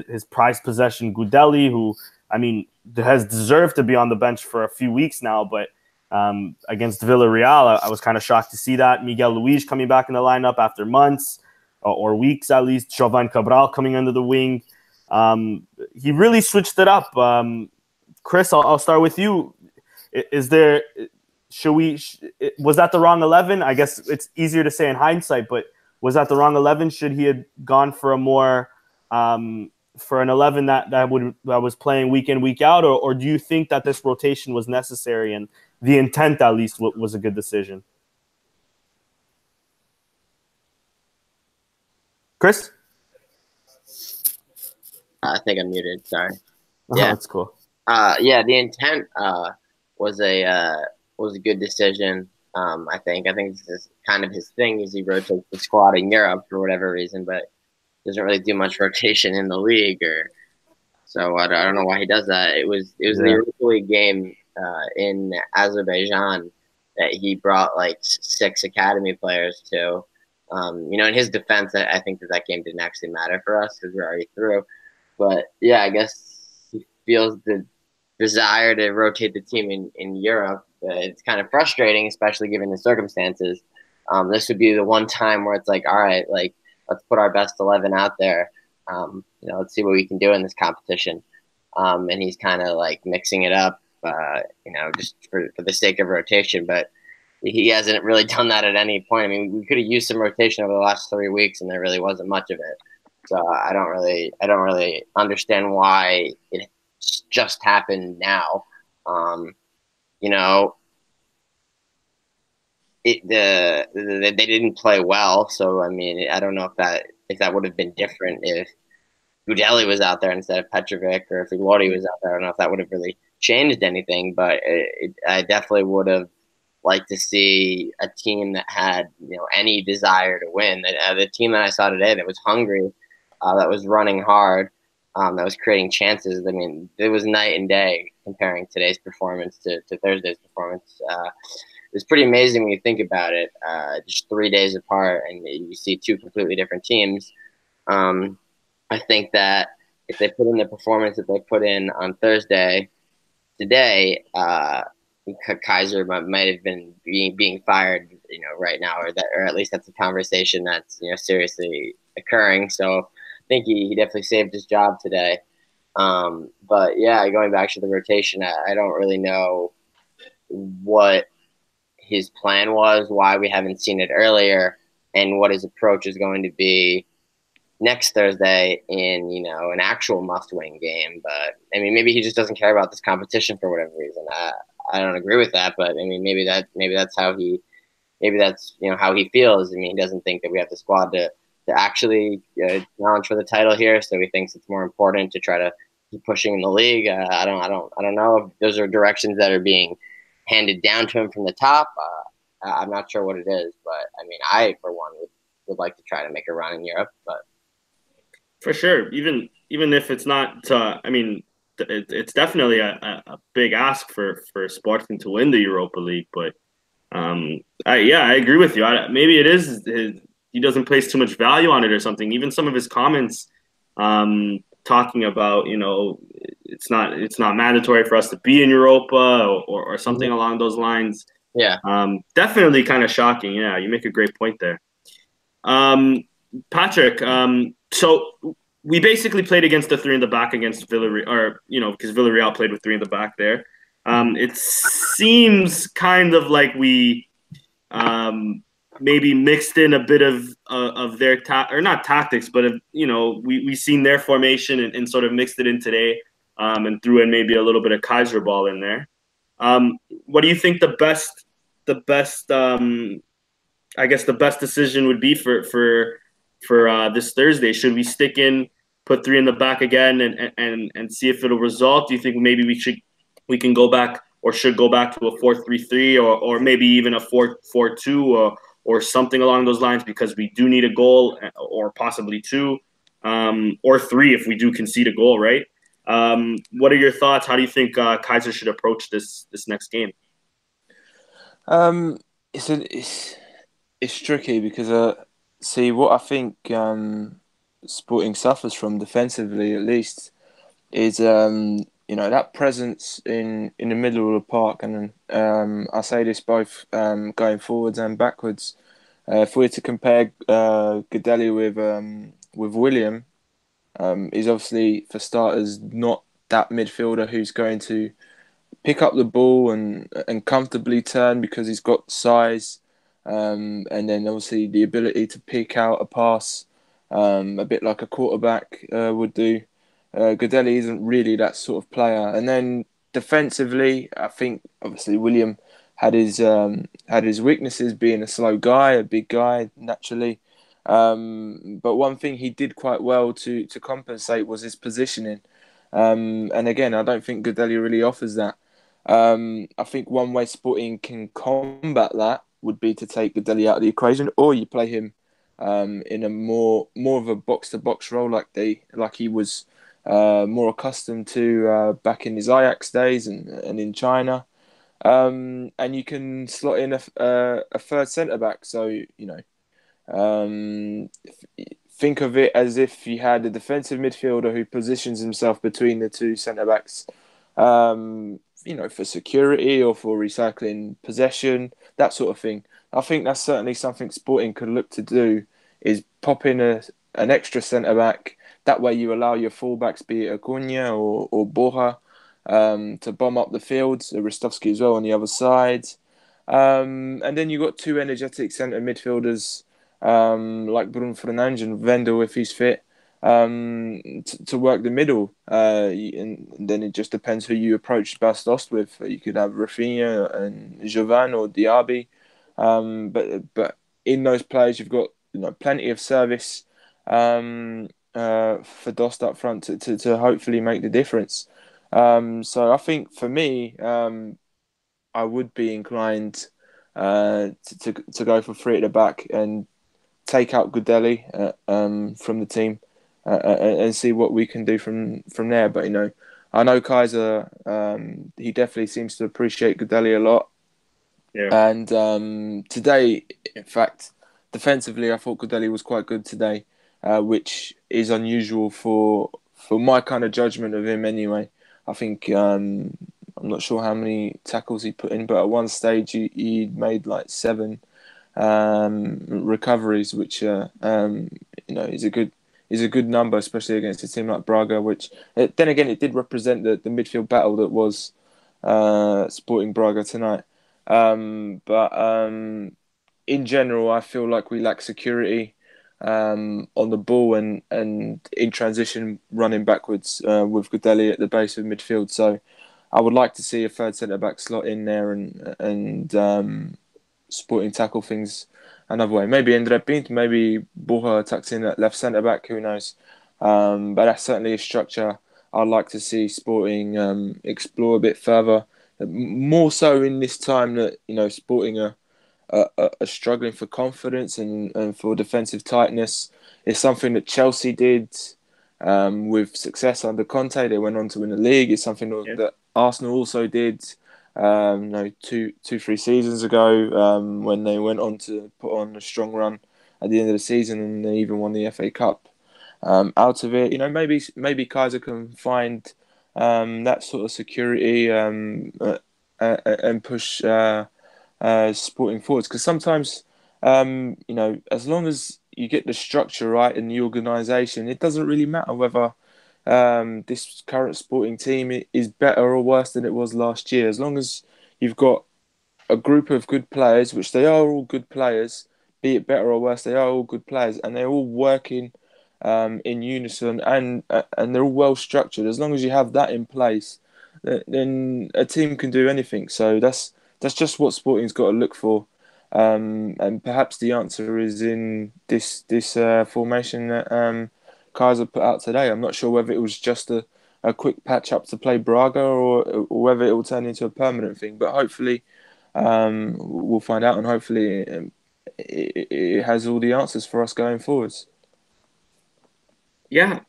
his prized possession Gudeli, who I mean has deserved to be on the bench for a few weeks now, but against Villarreal, I was kind of shocked to see that. Miguel Luis coming back in the lineup after months or weeks at least. Jovan Cabral coming under the wing. He really switched it up. Chris, I'll start with you. Was that the wrong 11? I guess it's easier to say in hindsight, but was that the wrong 11? Should he have gone for a more for an 11 that was playing week in, week out, or do you think that this rotation was necessary and the intent at least was a good decision? Chris? I think I'm muted. Sorry. Yeah, that's cool. The intent was a good decision. I think this is kind of his thing, is he rotates the squad in Europe for whatever reason, but doesn't really do much rotation in the league, so I don't know why he does that. It was the Europa League game in Azerbaijan that he brought like 6 academy players to. In his defense, I think that game didn't actually matter for us because we're already through. But yeah, I guess he feels the desire to rotate the team in Europe. It's kind of frustrating, especially given the circumstances. This would be the one time where it's like, all right, like let's put our best 11 out there. Let's see what we can do in this competition. And he's kind of like mixing it up, just for the sake of rotation. But he hasn't really done that at any point. I mean, we could have used some rotation over the last 3 weeks, and there really wasn't much of it. So I don't really understand why it just happened now. They didn't play well. So I mean, I don't know if that would have been different if Gudeli was out there instead of Petrovic, or if Ilori was out there. I don't know if that would have really changed anything, but I definitely would have liked to see a team that had any desire to win. The team that I saw today that was hungry, that was running hard, that was creating chances. I mean, it was night and day comparing today's performance to Thursday's performance. It was pretty amazing when you think about it. Just 3 days apart, and you see 2 completely different teams. I think that if they put in the performance that they put in on Thursday, today, Kaiser might have been being fired, right now, or at least that's a conversation that's seriously occurring. So I think he definitely saved his job today. But yeah, going back to the rotation, I don't really know what his plan was, why we haven't seen it earlier, and what his approach is going to be next Thursday in, an actual must-win game. But I mean, maybe he just doesn't care about this competition for whatever reason. I don't agree with that, but I mean, maybe that's how he how he feels. I mean, he doesn't think that we have the squad to actually challenge for the title here, so he thinks it's more important to try to keep pushing in the league. I don't know if those are directions that are being handed down to him from the top. I'm not sure what it is, but I mean, I for one would like to try to make a run in Europe, but for sure, even if it's not, I mean, it's definitely a big ask for Sporting to win the Europa League, but I agree with you. Maybe it is he doesn't place too much value on it or something. Even some of his comments talking about, it's not mandatory for us to be in Europa or something along those lines. Yeah. Definitely kind of shocking. Yeah, you make a great point there. Patrick, so we basically played against the three in the back against Villarreal, or, because Villarreal played with three in the back there. It seems kind of like we maybe mixed in a bit of their or not tactics, but we seen their formation and sort of mixed it in today, and threw in maybe a little bit of Kaiser ball in there. What do you think the best I guess the best decision would be for this Thursday? Should we stick in, put three in the back again, and see if it'll result? Do you think maybe we can go back or should go back to a 4-3-3 or maybe even a 4-4-2 or something along those lines, because we do need a goal, or possibly two, or three if we do concede a goal, right? What are your thoughts? How do you think Kaiser should approach this next game? It's tricky because see what I think Sporting suffers from defensively, at least, is that presence in the middle of the park, and I say this both going forwards and backwards. If we're to compare Godelli with William, he's obviously, for starters, not that midfielder who's going to pick up the ball and comfortably turn, because he's got size, and then obviously the ability to pick out a pass, a bit like a quarterback would do. Godelli isn't really that sort of player. And then defensively, I think obviously William had his weaknesses, being a slow guy, a big guy naturally. But one thing he did quite well to compensate was his positioning. And again, I don't think Godelli really offers that. I think one way Sporting can combat that would be to take Godelli out of the equation, or you play him in a more of a box to box role, like he was more accustomed to back in his Ajax days and in China. And you can slot in a third centre back. So think of it as if you had a defensive midfielder who positions himself between the two centre backs. For security or for recycling possession, that sort of thing. I think that's certainly something Sporting could look to do, is pop in an extra centre-back. That way you allow your full-backs, be it Acuna or Borja, to bomb up the field, Ristovski as well on the other side. And then you've got two energetic centre midfielders like Bruno Fernandes and Vendel, if he's fit, to work the middle, and then it just depends who you approach Bastos with. You could have Rafinha and Jovan or Diaby, but in those players you've got plenty of service for Dost up front to hopefully make the difference. So I think for me, I would be inclined to go for three at the back and take out Godelli from the team. And see what we can do from there. But I know Kaiser. He definitely seems to appreciate Godelli a lot. Yeah. And today, in fact, defensively, I thought Godelli was quite good today, which is unusual for my kind of judgment of him. Anyway, I think I'm not sure how many tackles he put in, but at one stage he made like 7 recoveries, which is a good number, especially against a team like Braga, which then again it did represent the midfield battle that was Sporting Braga tonight. But in general, I feel like we lack security on the ball and in transition running backwards with Godelli at the base of midfield. So I would like to see a third centre back slot in there and Sporting tackle things another way. Maybe Andre Pinto, maybe Borja tucks in at left centre back. Who knows? But that's certainly a structure I'd like to see Sporting explore a bit further. More so in this time that Sporting are struggling for confidence and for defensive tightness. It's something that Chelsea did with success under Conte. They went on to win the league. It's something that Arsenal also did. 2-3 seasons ago when they went on to put on a strong run at the end of the season and they even won the FA Cup. Out of it, maybe Kaiser can find that sort of security and push Sporting forwards, because sometimes as long as you get the structure right and the organisation, it doesn't really matter whether this current Sporting team is better or worse than it was last year. As long as you've got a group of good players, which they are all good players, be it better or worse, they are all good players, and they're all working in unison and they're all well structured. As long as you have that in place, then a team can do anything. So that's just what Sporting's got to look for. And perhaps the answer is in this formation that Kaiser put out today. I'm not sure whether it was just a quick patch up to play Braga or whether it will turn into a permanent thing. But hopefully we'll find out, and hopefully it has all the answers for us going forwards. Yeah,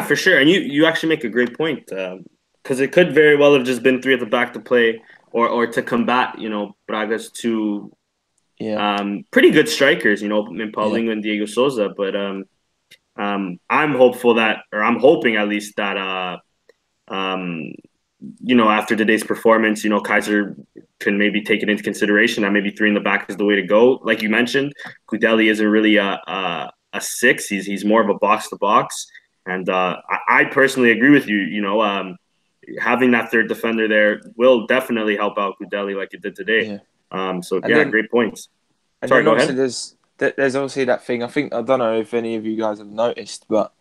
for sure. And you actually make a great point, because it could very well have just been three at the back to play or to combat, Braga's two pretty good strikers, in Paulinho and Diego Souza. But I'm hoping at least that after today's performance, Kaiser can maybe take it into consideration that maybe three in the back is the way to go. Like you mentioned, Godelli isn't really a six. He's more of a box to box, and I personally agree with you. Having that third defender there will definitely help out Godelli like it did today. Great points. Sorry, go ahead. There's obviously that thing. I don't know if any of you guys have noticed, but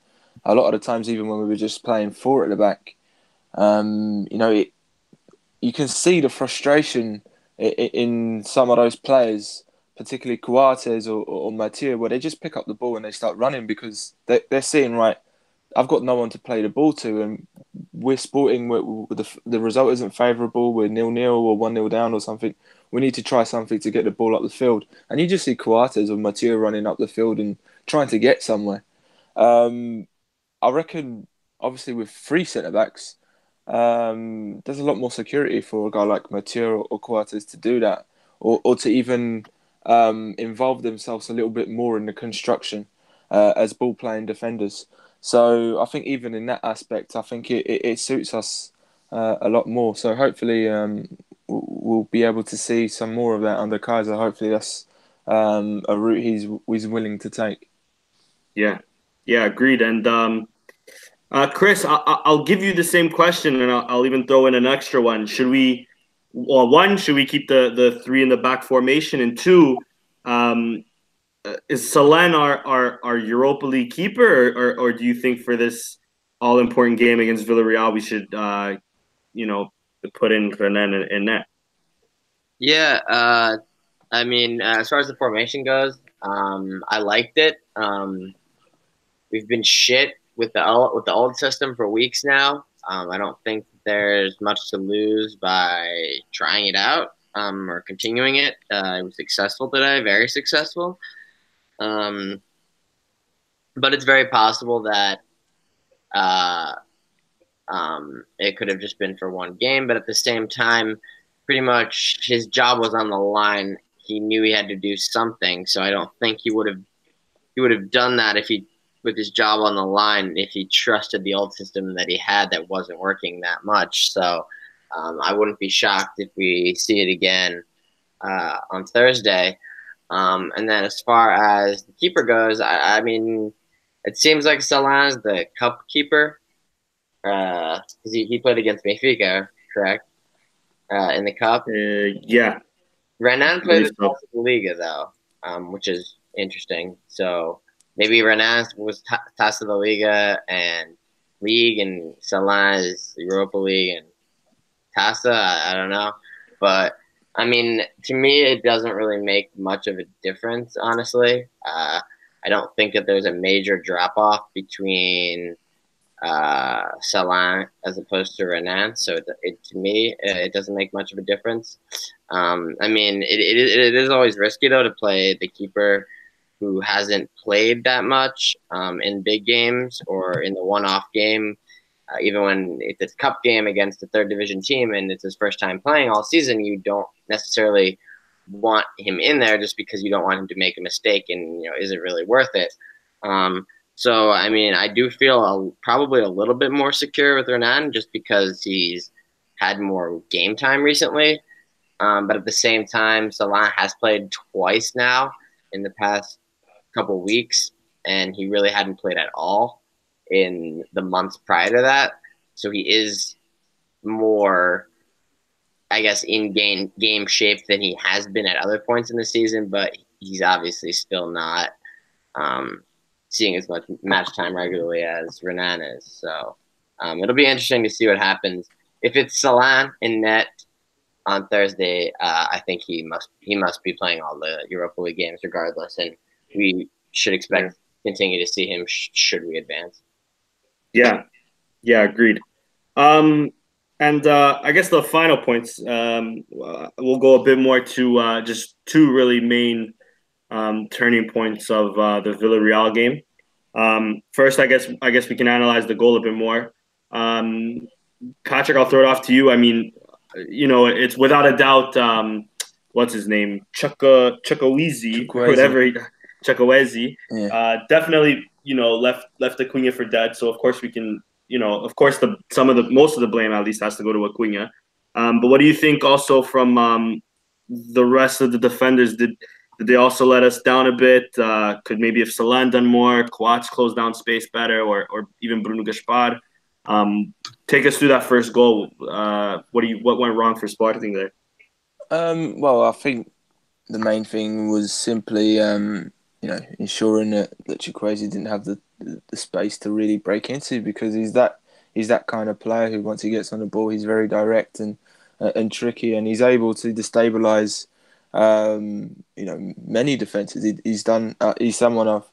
a lot of the times, even when we were just playing four at the back, you can see the frustration in some of those players, particularly Coates or Matia, where they just pick up the ball and they start running because they're seeing, right, I've got no one to play the ball to, and we're Sporting, the result isn't favourable, we're 0-0 or 1-0 down or something. We need to try something to get the ball up the field. And you just see Coates or Matia running up the field and trying to get somewhere. I reckon, obviously, with three centre-backs, there's a lot more security for a guy like Matia or Coates to do that, or to even involve themselves a little bit more in the construction as ball-playing defenders. So I think even in that aspect, I think it suits us a lot more. So hopefully we'll be able to see some more of that under Kaiser. Hopefully that's a route he's willing to take. Yeah, agreed. And Chris, I'll give you the same question, and I'll even throw in an extra one. Should we keep the three in the back formation? And two, is Salen our Europa League keeper, or do you think for this all important game against Villarreal we should put in Renan in net? Yeah, I mean, as far as the formation goes, I liked it. We've been shit with the old system for weeks now. I don't think there's much to lose by trying it out or continuing it. It was successful today, very successful. But it's very possible that it could have just been for one game. But at the same time, pretty much his job was on the line. He knew he had to do something. So I don't think he would have done that with his job on the line if he trusted the old system that he had that wasn't working that much. So I wouldn't be shocked if we see it again on Thursday. And then as far as the keeper goes, I mean, it seems like Salan's the cup keeper because he played against Benfica, correct? in the cup. Yeah. Renan played the Taça da Liga though, which is interesting. So maybe Renan was Taça da Liga and League, and Salon is Europa League and Taça. I don't know, but I mean, to me, it doesn't really make much of a difference, honestly. I don't think that there's a major drop off between Salon as opposed to Renan. So to me, it doesn't make much of a difference. I mean, it is always risky, though, to play the keeper who hasn't played that much in big games or in the one-off game. Even when it's a cup game against a third division team and it's his first time playing all season, you don't necessarily want him in there just because you don't want him to make a mistake and, is it really worth it? So, I mean, I do feel probably a little bit more secure with Renan just because he's had more game time recently. But at the same time, Salah has played twice now in the past couple weeks, and he really hadn't played at all in the months prior to that. So he is more, I guess, in game shape than he has been at other points in the season, but he's obviously still not seeing as much match time regularly as Renan is. So it'll be interesting to see what happens. If it's Salah in net on Thursday, I think he must be playing all the Europa League games regardless, and we should expect to continue to see him should we advance. Yeah, agreed. And I guess the final points, we'll go a bit more to just two really main turning points of the Villarreal game. First, I guess we can analyze the goal a bit more. Patrick, I'll throw it off to you. I mean, it's without a doubt, what's his name? Chukwueze, definitely, left Acuna for dead. So of course we can, most of the blame at least has to go to Acuna. But what do you think also from the rest of the defenders? Did they also let us down a bit? Could maybe if Salah done more, Coates closed down space better, or even Bruno Gaspar? Take us through that first goal. What went wrong for Sporting there? Well, I think the main thing was simply ensuring that Chukwueze didn't have the space to really break into, because he's that kind of player who, once he gets on the ball, he's very direct and tricky, and he's able to destabilize many defenses. He's someone I've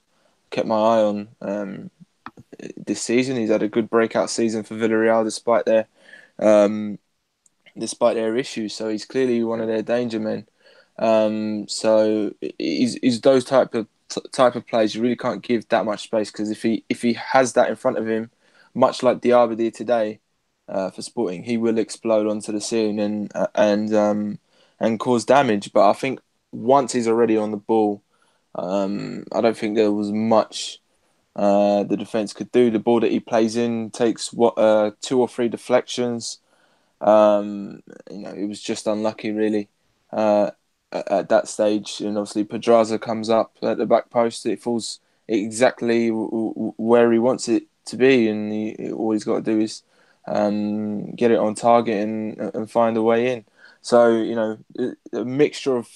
kept my eye on this season. He's had a good breakout season for Villarreal despite their issues. So he's clearly one of their danger men. So he's those type of plays you really can't give that much space, because if he has that in front of him, much like Diaba did today for Sporting, he will explode onto the scene and cause damage. But I think once he's already on the ball, I don't think there was much the defence could do. The ball that he plays in takes 2 or 3 deflections. It was just unlucky really at that stage, and obviously Pedraza comes up at the back post. It falls exactly where he wants it to be, and all he's got to do is get it on target and find a way in. So a mixture of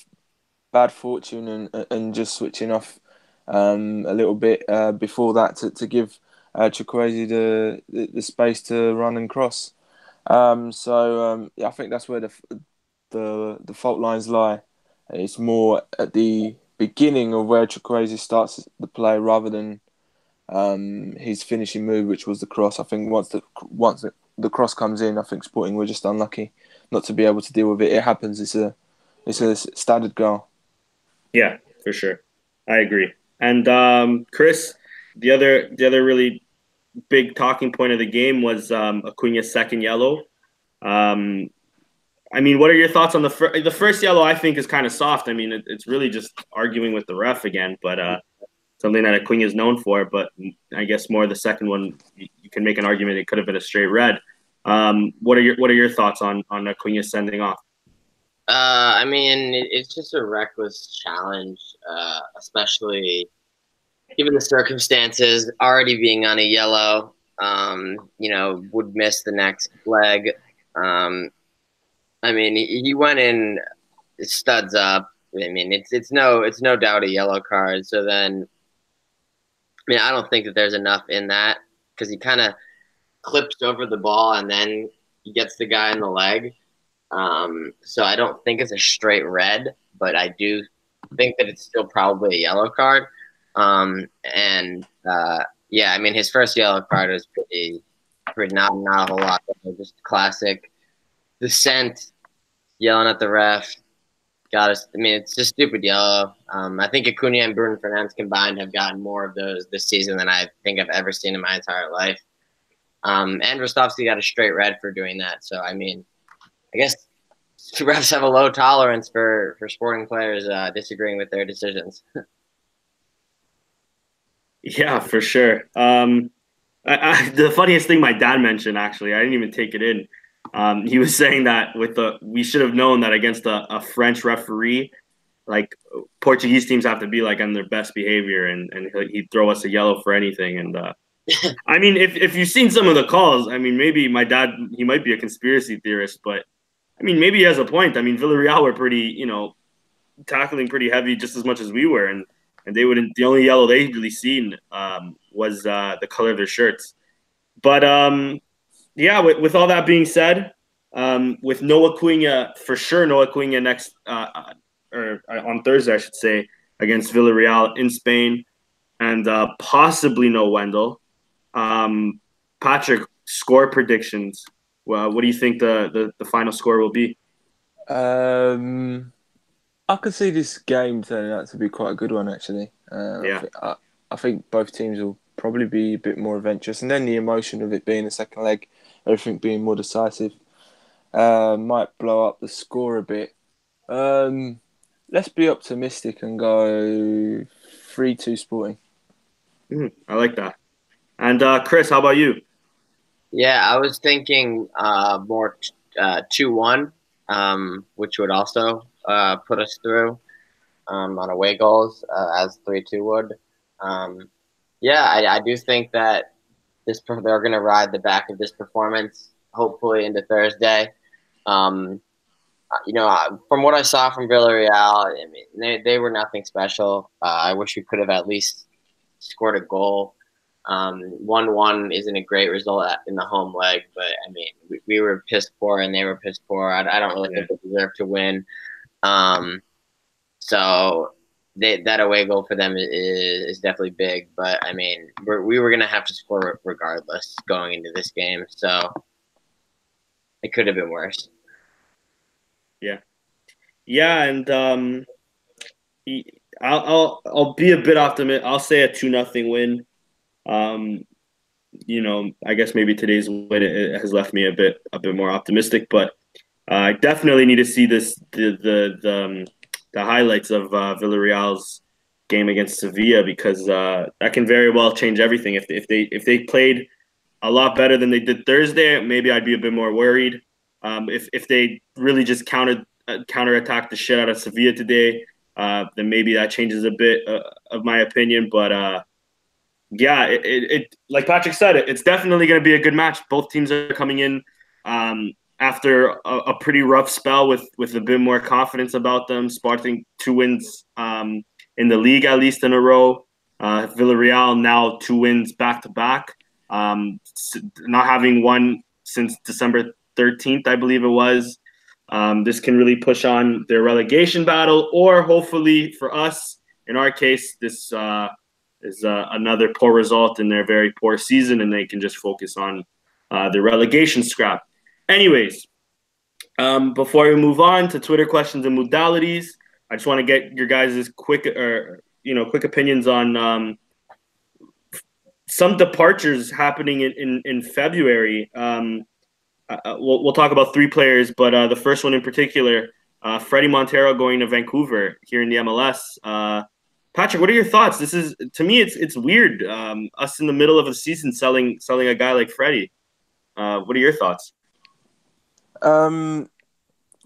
bad fortune and just switching off a little bit before that to give Chukwueze the space to run and cross. I think that's where the fault lines lie. It's more at the beginning of where Chukwueze starts the play rather than his finishing move, which was the cross. I think once the cross comes in, I think Sporting were just unlucky not to be able to deal with it. It happens. It's a standard goal. Yeah, for sure. I agree. And Chris, the other really big talking point of the game was Acuna's second yellow. I mean, what are your thoughts on the first yellow? I think is kind of soft. I mean, it's really just arguing with the ref again, but something that Acuna is known for. But I guess more the second one, you can make an argument it could have been a straight red. What are your thoughts on Acuna sending off? I mean, it's just a reckless challenge, especially given the circumstances. Already being on a yellow, would miss the next leg. I mean, he went in studs up. I mean, it's no doubt a yellow card. So then, I mean, I don't think that there's enough in that because he kind of clips over the ball and then he gets the guy in the leg. So I don't think it's a straight red, but I do think that it's still probably a yellow card. Yeah, I mean, his first yellow card was pretty not a whole lot, just classic dissent, yelling at the ref. Got us. I mean, it's just stupid yellow. I think Acuna and Bruno Fernandes combined have gotten more of those this season than I think I've ever seen in my entire life. And Rostovsky got a straight red for doing that. So, I mean, I guess refs have a low tolerance for sporting players disagreeing with their decisions. Yeah, for sure. The funniest thing my dad mentioned, actually, I didn't even take it in. He was saying that we should have known that against a French referee, like Portuguese teams have to be like on their best behavior, and he'd throw us a yellow for anything. And I mean, if you've seen some of the calls, I mean, maybe my dad, he might be a conspiracy theorist, but I mean, maybe he has a point. I mean, Villarreal were pretty, tackling pretty heavy just as much as we were, and they wouldn't. The only yellow they really seen was the color of their shirts. But yeah, with all that being said, with Noah Cunha, for sure, Noah Cunha next or on Thursday, I should say, against Villarreal in Spain, and possibly no Wendell. Patrick, score predictions. Well, what do you think the final score will be? I could see this game turning out to be quite a good one, actually. Yeah. I think both teams will probably be a bit more adventurous, and then the emotion of it being the second leg, everything being more decisive, might blow up the score a bit. Let's be optimistic and go 3-2 Sporting. I like that. And Chris, how about you? Yeah, I was thinking more 2-1, which would also put us through on away goals as 3-2 would. Yeah, I do think that they're going to ride the back of this performance, hopefully into Thursday. From what I saw from Villarreal, I mean, they were nothing special. I wish we could have at least scored a goal. 1-1 isn't a great result in the home leg, but I mean, we were pissed poor and they were pissed poor. I don't really think they deserve to win. So that away goal for them is definitely big, but I mean, we were going to have to score regardless going into this game. So it could have been worse. Yeah, and I'll be a bit optimistic. I'll say a 2-0 win. I guess maybe today's win it has left me a bit more optimistic, but I definitely need to see the highlights of Villarreal's game against Sevilla, because that can very well change everything. If they played a lot better than they did Thursday, maybe I'd be a bit more worried. If they really just counterattacked the shit out of Sevilla today, then maybe that changes a bit of my opinion. But yeah, it like Patrick said, it's definitely going to be a good match. Both teams are coming in after a pretty rough spell with a bit more confidence about them. Sporting 2 wins in the league, at least in a row. Villarreal now 2 wins back to back, not having won since December 13th, I believe it was. This can really push on their relegation battle, or hopefully for us, in our case, this is another poor result in their very poor season, and they can just focus on the relegation scrap. Anyways, before we move on to Twitter questions and modalities, I just want to get your guys' quick opinions on some departures happening in February. We'll talk about 3 players, but the first one in particular, Freddie Montero going to Vancouver here in the MLS. Patrick, what are your thoughts? This is, to me, it's weird. Us in the middle of a season selling a guy like Freddie. What are your thoughts?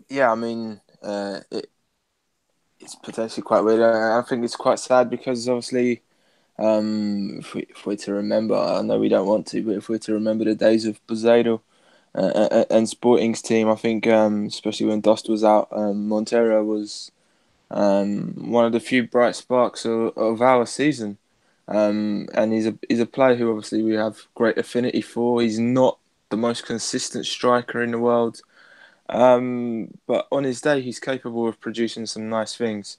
Yeah, I mean, it's potentially quite weird. I think it's quite sad because obviously, if we're to remember, I know we don't want to, but if we're to remember the days of Bozado, and Sporting's team. I think, especially when Dost was out, Montero was one of the few bright sparks of our season. And he's a player who obviously we have great affinity for. He's not the most consistent striker in the world, but on his day, he's capable of producing some nice things.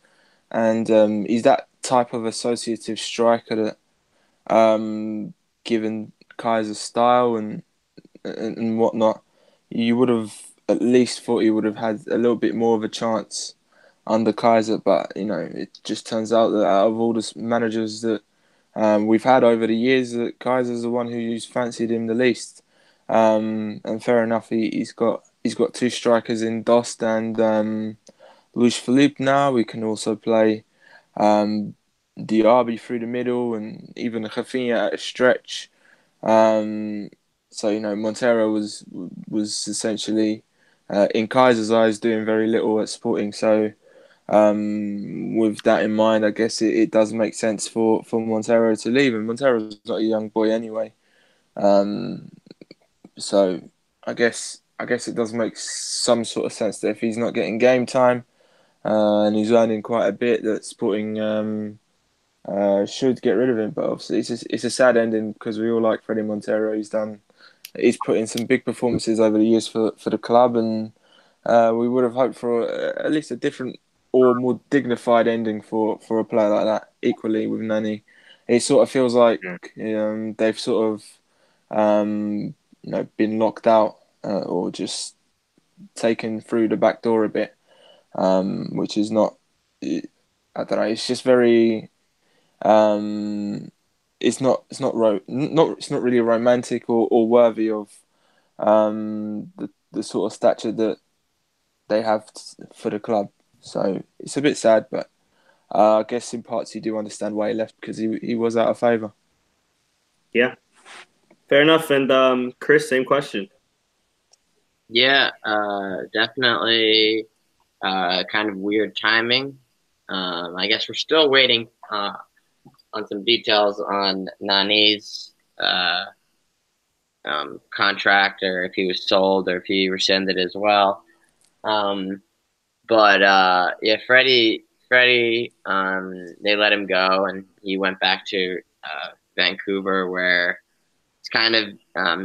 And he's that type of associative striker that, given Kaiser's style and whatnot, you would have at least thought he would have had a little bit more of a chance under Kaiser. But it just turns out that out of all the managers that we've had over the years, that Kaiser's the one who's fancied him the least. And fair enough, he's got two strikers in Dost and Luis Felipe now. We can also play Diaby through the middle and even Rafinha at a stretch. So Montero was essentially in Kaiser's eyes doing very little at Sporting. So with that in mind, I guess it does make sense for Montero to leave. And Montero's not a young boy anyway. So I guess it does make some sort of sense that if he's not getting game time and he's earning quite a bit, that Sporting should get rid of him. But obviously it's a sad ending because we all like Freddie Montero. He's put in some big performances over the years for the club, and we would have hoped for at least a different or more dignified ending for a player like that. Equally with Nani, it sort of feels like they've sort of been locked out or just taken through the back door a bit, which is not. I don't know. It's just very. It's not really romantic or worthy of the sort of stature that they have for the club. So it's a bit sad, but I guess in parts you do understand why he left, because he was out of favour. Yeah, fair enough. And Chris, same question. Yeah, definitely kind of weird timing. I guess we're still waiting on some details on Nani's contract, or if he was sold or if he rescinded as well. But yeah, Freddie, they let him go, and he went back to Vancouver, where it's kind of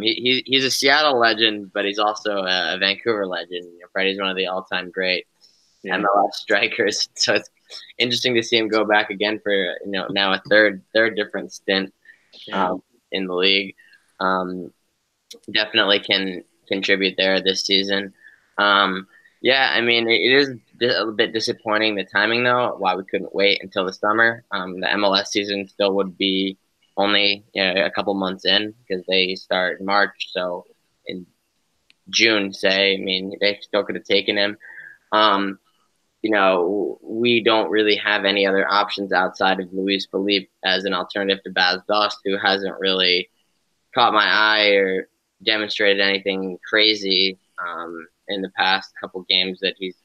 he's a Seattle legend, but he's also a Vancouver legend. Freddie's one of the all-time great MLS strikers, so it's interesting to see him go back again for now a third different stint in the league. Definitely can contribute there this season. Yeah, I mean, it is a bit disappointing, the timing, though, why we couldn't wait until the summer. The MLS season still would be only a couple months in, because they start in March. So in June, say, I mean, they still could have taken him. We don't really have any other options outside of Luis Felipe as an alternative to Bas Dost, who hasn't really caught my eye or demonstrated anything crazy in the past couple games that he's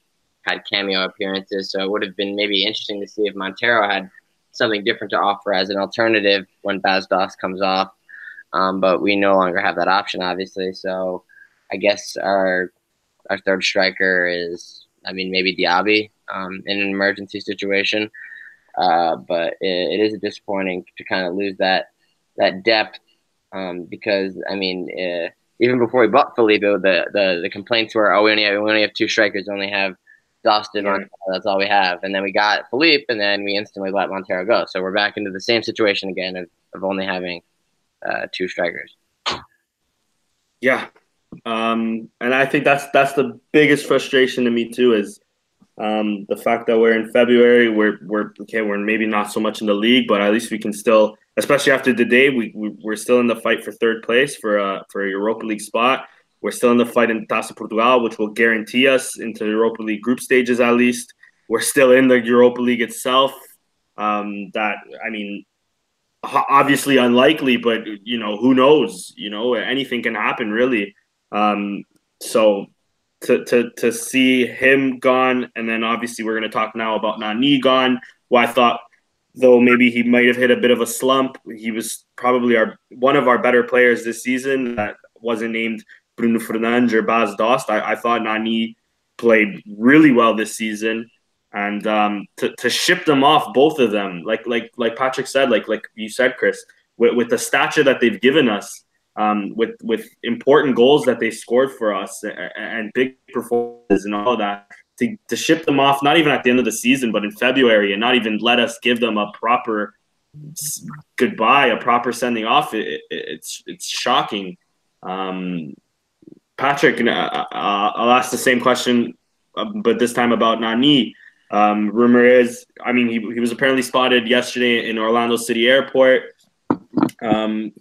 had cameo appearances. So it would have been maybe interesting to see if Montero had something different to offer as an alternative when Bas Dost comes off. But we no longer have that option, obviously. So I guess our third striker is, maybe Diaby in an emergency situation. But it is disappointing to kind of lose that depth because, even before we bought Felipe, the complaints were, we only have two strikers, we only have Dost and Montero, that's all we have. And then we got Felipe, and then we instantly let Montero go. So we're back into the same situation again of only having two strikers. Yeah. And I think that's the biggest frustration to me too, is the fact that we're in February, we're maybe not so much in the league, but at least we can still, especially after today, we're still in the fight for third place for a Europa League spot. We're still in the fight in Taça Portugal, which will guarantee us into the Europa League group stages at least. We're still in the Europa League itself. Obviously unlikely, but who knows? Anything can happen really. So to see him gone, and then obviously we're going to talk now about Nani gone, who I thought, though maybe he might have hit a bit of a slump, he was probably one of our better players this season that wasn't named Bruno Fernandes or Bas Dost. I thought Nani played really well this season, and to ship them off, both of them, like Patrick said, like you said, Chris, with the stature that they've given us, with important goals that they scored for us and big performances and all of that, to ship them off, not even at the end of the season, but in February, and not even let us give them a proper goodbye, a proper sending off, it's shocking. Patrick, I'll ask the same question, but this time about Nani. Rumor is, I mean, he was apparently spotted yesterday in Orlando City Airport.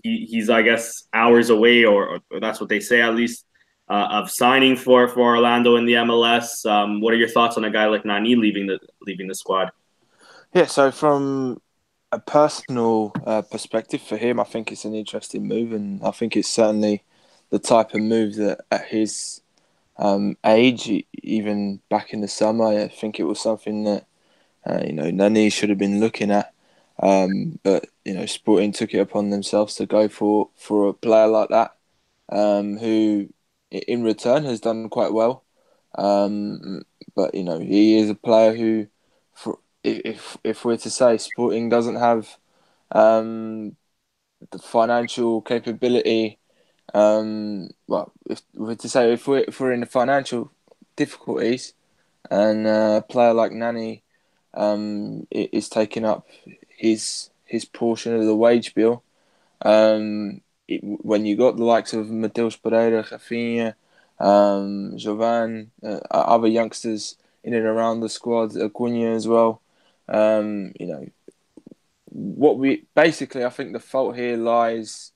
He's, I guess, hours away, or that's what they say at least, of signing for Orlando in the MLS. What are your thoughts on a guy like Nani leaving the squad? Yeah, so from a personal perspective for him, I think it's an interesting move, and I think it's certainly the type of move that at his age, even back in the summer, I think it was something that Nani should have been looking at. But Sporting took it upon themselves to go for a player like that, who in return has done quite well. But he is a player who, if we're to say Sporting doesn't have the financial capability, if we're in the financial difficulties, and a player like Nani is taking up his portion of the wage bill, when you got the likes of Mateus Pereira, Rafinha, Jovan, other youngsters in and around the squad, Acuna as well. I think the fault here lies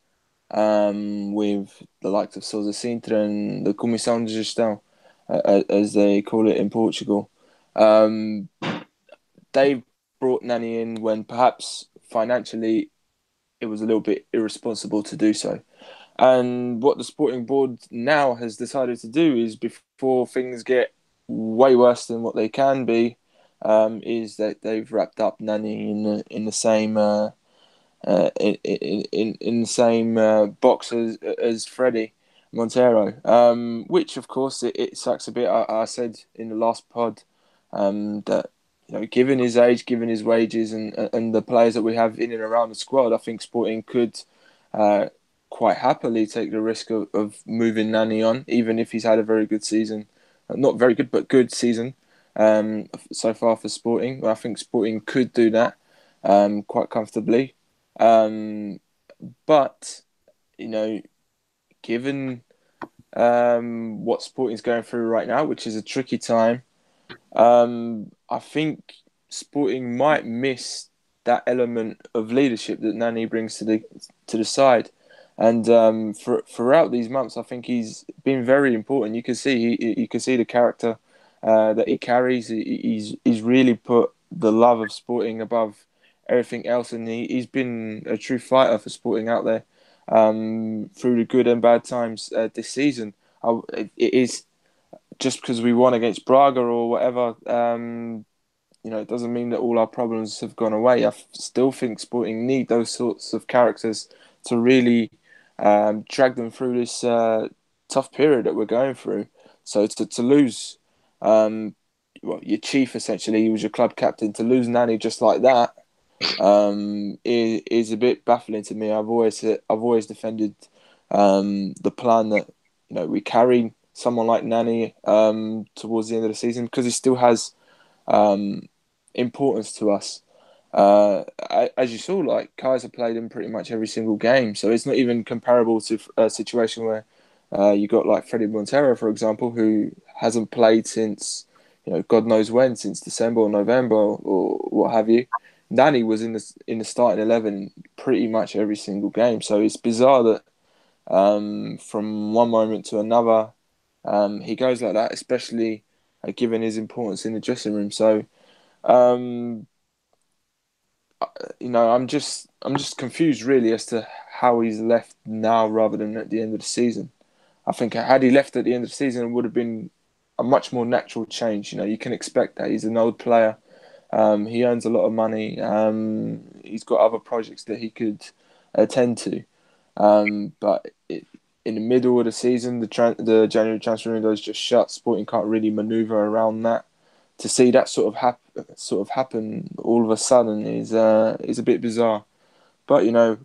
with the likes of Sousa Sintra and the Comissão de Gestão, as they call it in Portugal. They brought Nani in when perhaps financially it was a little bit irresponsible to do so. And what the Sporting board now has decided to do is, before things get way worse than what they can be, is that they've wrapped up Nani in the same in the same box as Freddie Montero, which of course it sucks a bit. I said in the last pod that given his age, given his wages, and the players that we have in and around the squad, I think Sporting could quite happily take the risk of moving Nani on, even if he's had a very good season. Not very good, but good season so far for Sporting. I think Sporting could do that quite comfortably. But, given what Sporting's going through right now, which is a tricky time, I think Sporting might miss that element of leadership that Nani brings to the side. And throughout these months, I think he's been very important. You can see the character that he carries. He's really put the love of Sporting above everything else, and he's been a true fighter for Sporting out there through the good and bad times this season. It is just because we won against Braga or whatever. It doesn't mean that all our problems have gone away. I still think Sporting need those sorts of characters to really drag them through this tough period that we're going through. So to lose, your chief essentially, he was your club captain, to lose Nani just like that is a bit baffling to me. I've always defended the plan that we carry someone like Nani towards the end of the season, because he still has importance to us. As you saw, like, Kaiser played in pretty much every single game, so it's not even comparable to a situation where you got like Freddie Montero, for example, who hasn't played since God knows when, since December or November or what have you. Nani was in the starting 11 pretty much every single game, so it's bizarre that from one moment to another he goes like that, especially given his importance in the dressing room. So I'm just confused really as to how he's left now rather than at the end of the season. I think had he left at the end of the season, it would have been a much more natural change. You can expect that. He's an old player. He earns a lot of money. He's got other projects that he could attend to. But in the middle of the season. The January transfer window is just shut. Sporting can't really manoeuvre around that. To see that sort of happen all of a sudden is a bit bizarre. But there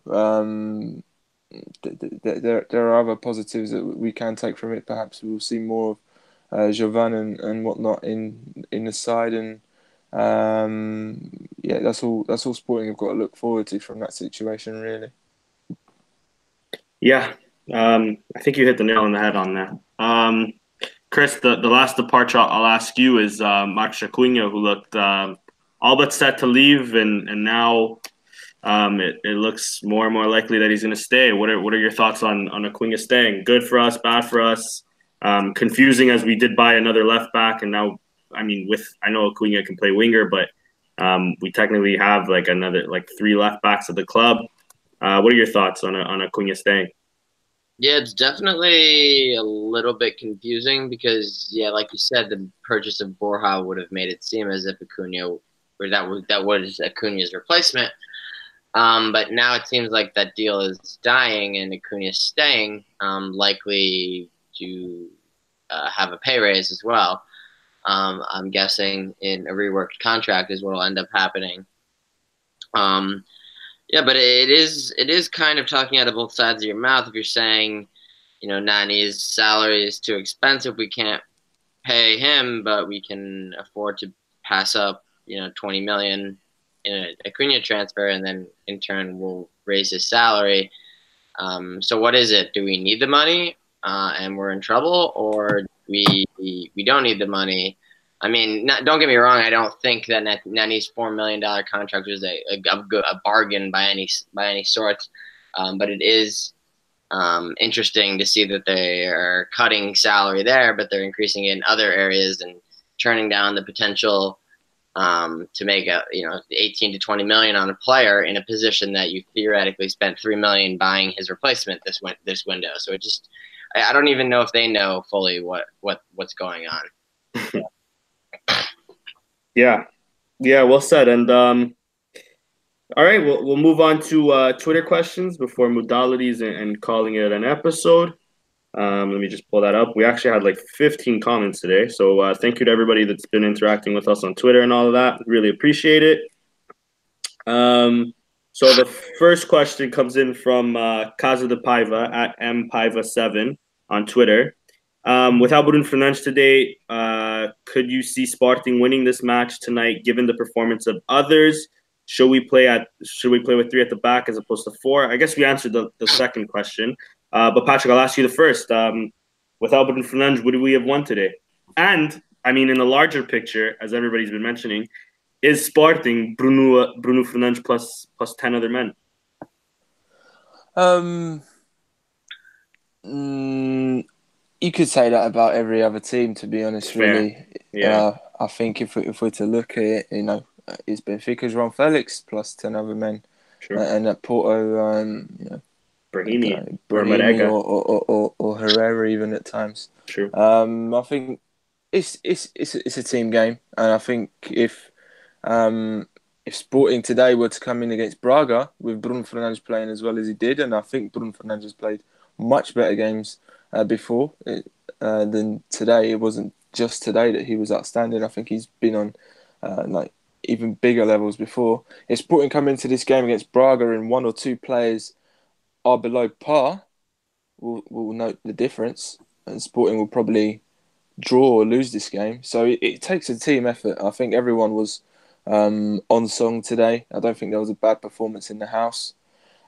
are other positives that we can take from it. Perhaps we'll see more of Jovan and whatnot in the side, and that's all Sporting have got to look forward to from that situation, really. Yeah, I think you hit the nail on the head on that. Chris, the last departure I'll ask you is Max Acuna, who looked all but set to leave, and now it looks more and more likely that he's going to stay. What are your thoughts on Acuna staying? Good for us, bad for us? Confusing, as we did buy another left back, and now I know Acuna can play winger, but we technically have another 3 left backs at the club. What are your thoughts on Acuna staying? Yeah, it's definitely a little bit confusing because, like you said, the purchase of Borja would have made it seem as if Acuna, or that was Acuna's replacement. But now it seems like that deal is dying and Acuna's staying, likely to have a pay raise as well. I'm guessing in a reworked contract is what will end up happening. Yeah, but it is kind of talking out of both sides of your mouth if you're saying, Nani's salary is too expensive, we can't pay him, but we can afford to pass up, 20 million in an Acuna transfer, and then in turn we'll raise his salary. So what is it? Do we need the money and we're in trouble, or we don't need the money? I mean, don't get me wrong. I don't think that Nani's $4 million contract was a bargain by any sort, but it is interesting to see that they are cutting salary there, but they're increasing it in other areas and turning down the potential to make 18 to 20 million on a player in a position that you theoretically spent $3 million buying his replacement this window. So it just, I don't even know if they know fully what's going on. Yeah, well said. And all right, we'll move on to Twitter questions before modalities and calling it an episode. Let me just pull that up. We actually had 15 comments today, so thank you to everybody that's been interacting with us on Twitter and all of that. Really appreciate it. So the first question comes in from Casa de Paiva at mpaiva7 on Twitter. Without Bruno Fernandes today, could you see Sporting winning this match tonight, given the performance of others? Should we play with 3 at the back as opposed to 4? I guess we answered the second question. But Patrick, I'll ask you the first. Without Bruno Fernandes, would we have won today? And I mean, in the larger picture, as everybody's been mentioning, is Sporting Bruno Fernandes plus 10 other men? You could say that about every other team, to be honest. Fair. Really. Yeah. I think if we're to look at it, it's Benfica's Ron Felix plus 10 other men, Sure. And at Porto, Brahimi or Herrera even at times. True. I think it's a team game, and I think if Sporting today were to come in against Braga with Bruno Fernandes playing as well as he did, and I think Bruno Fernandes played much better games before than today. It wasn't just today that he was outstanding. I think he's been on even bigger levels before. If Sporting come into this game against Braga and 1 or 2 players are below par, we'll note the difference, and Sporting will probably draw or lose this game. So it takes a team effort. I think everyone was on song today. I don't think there was a bad performance in the house.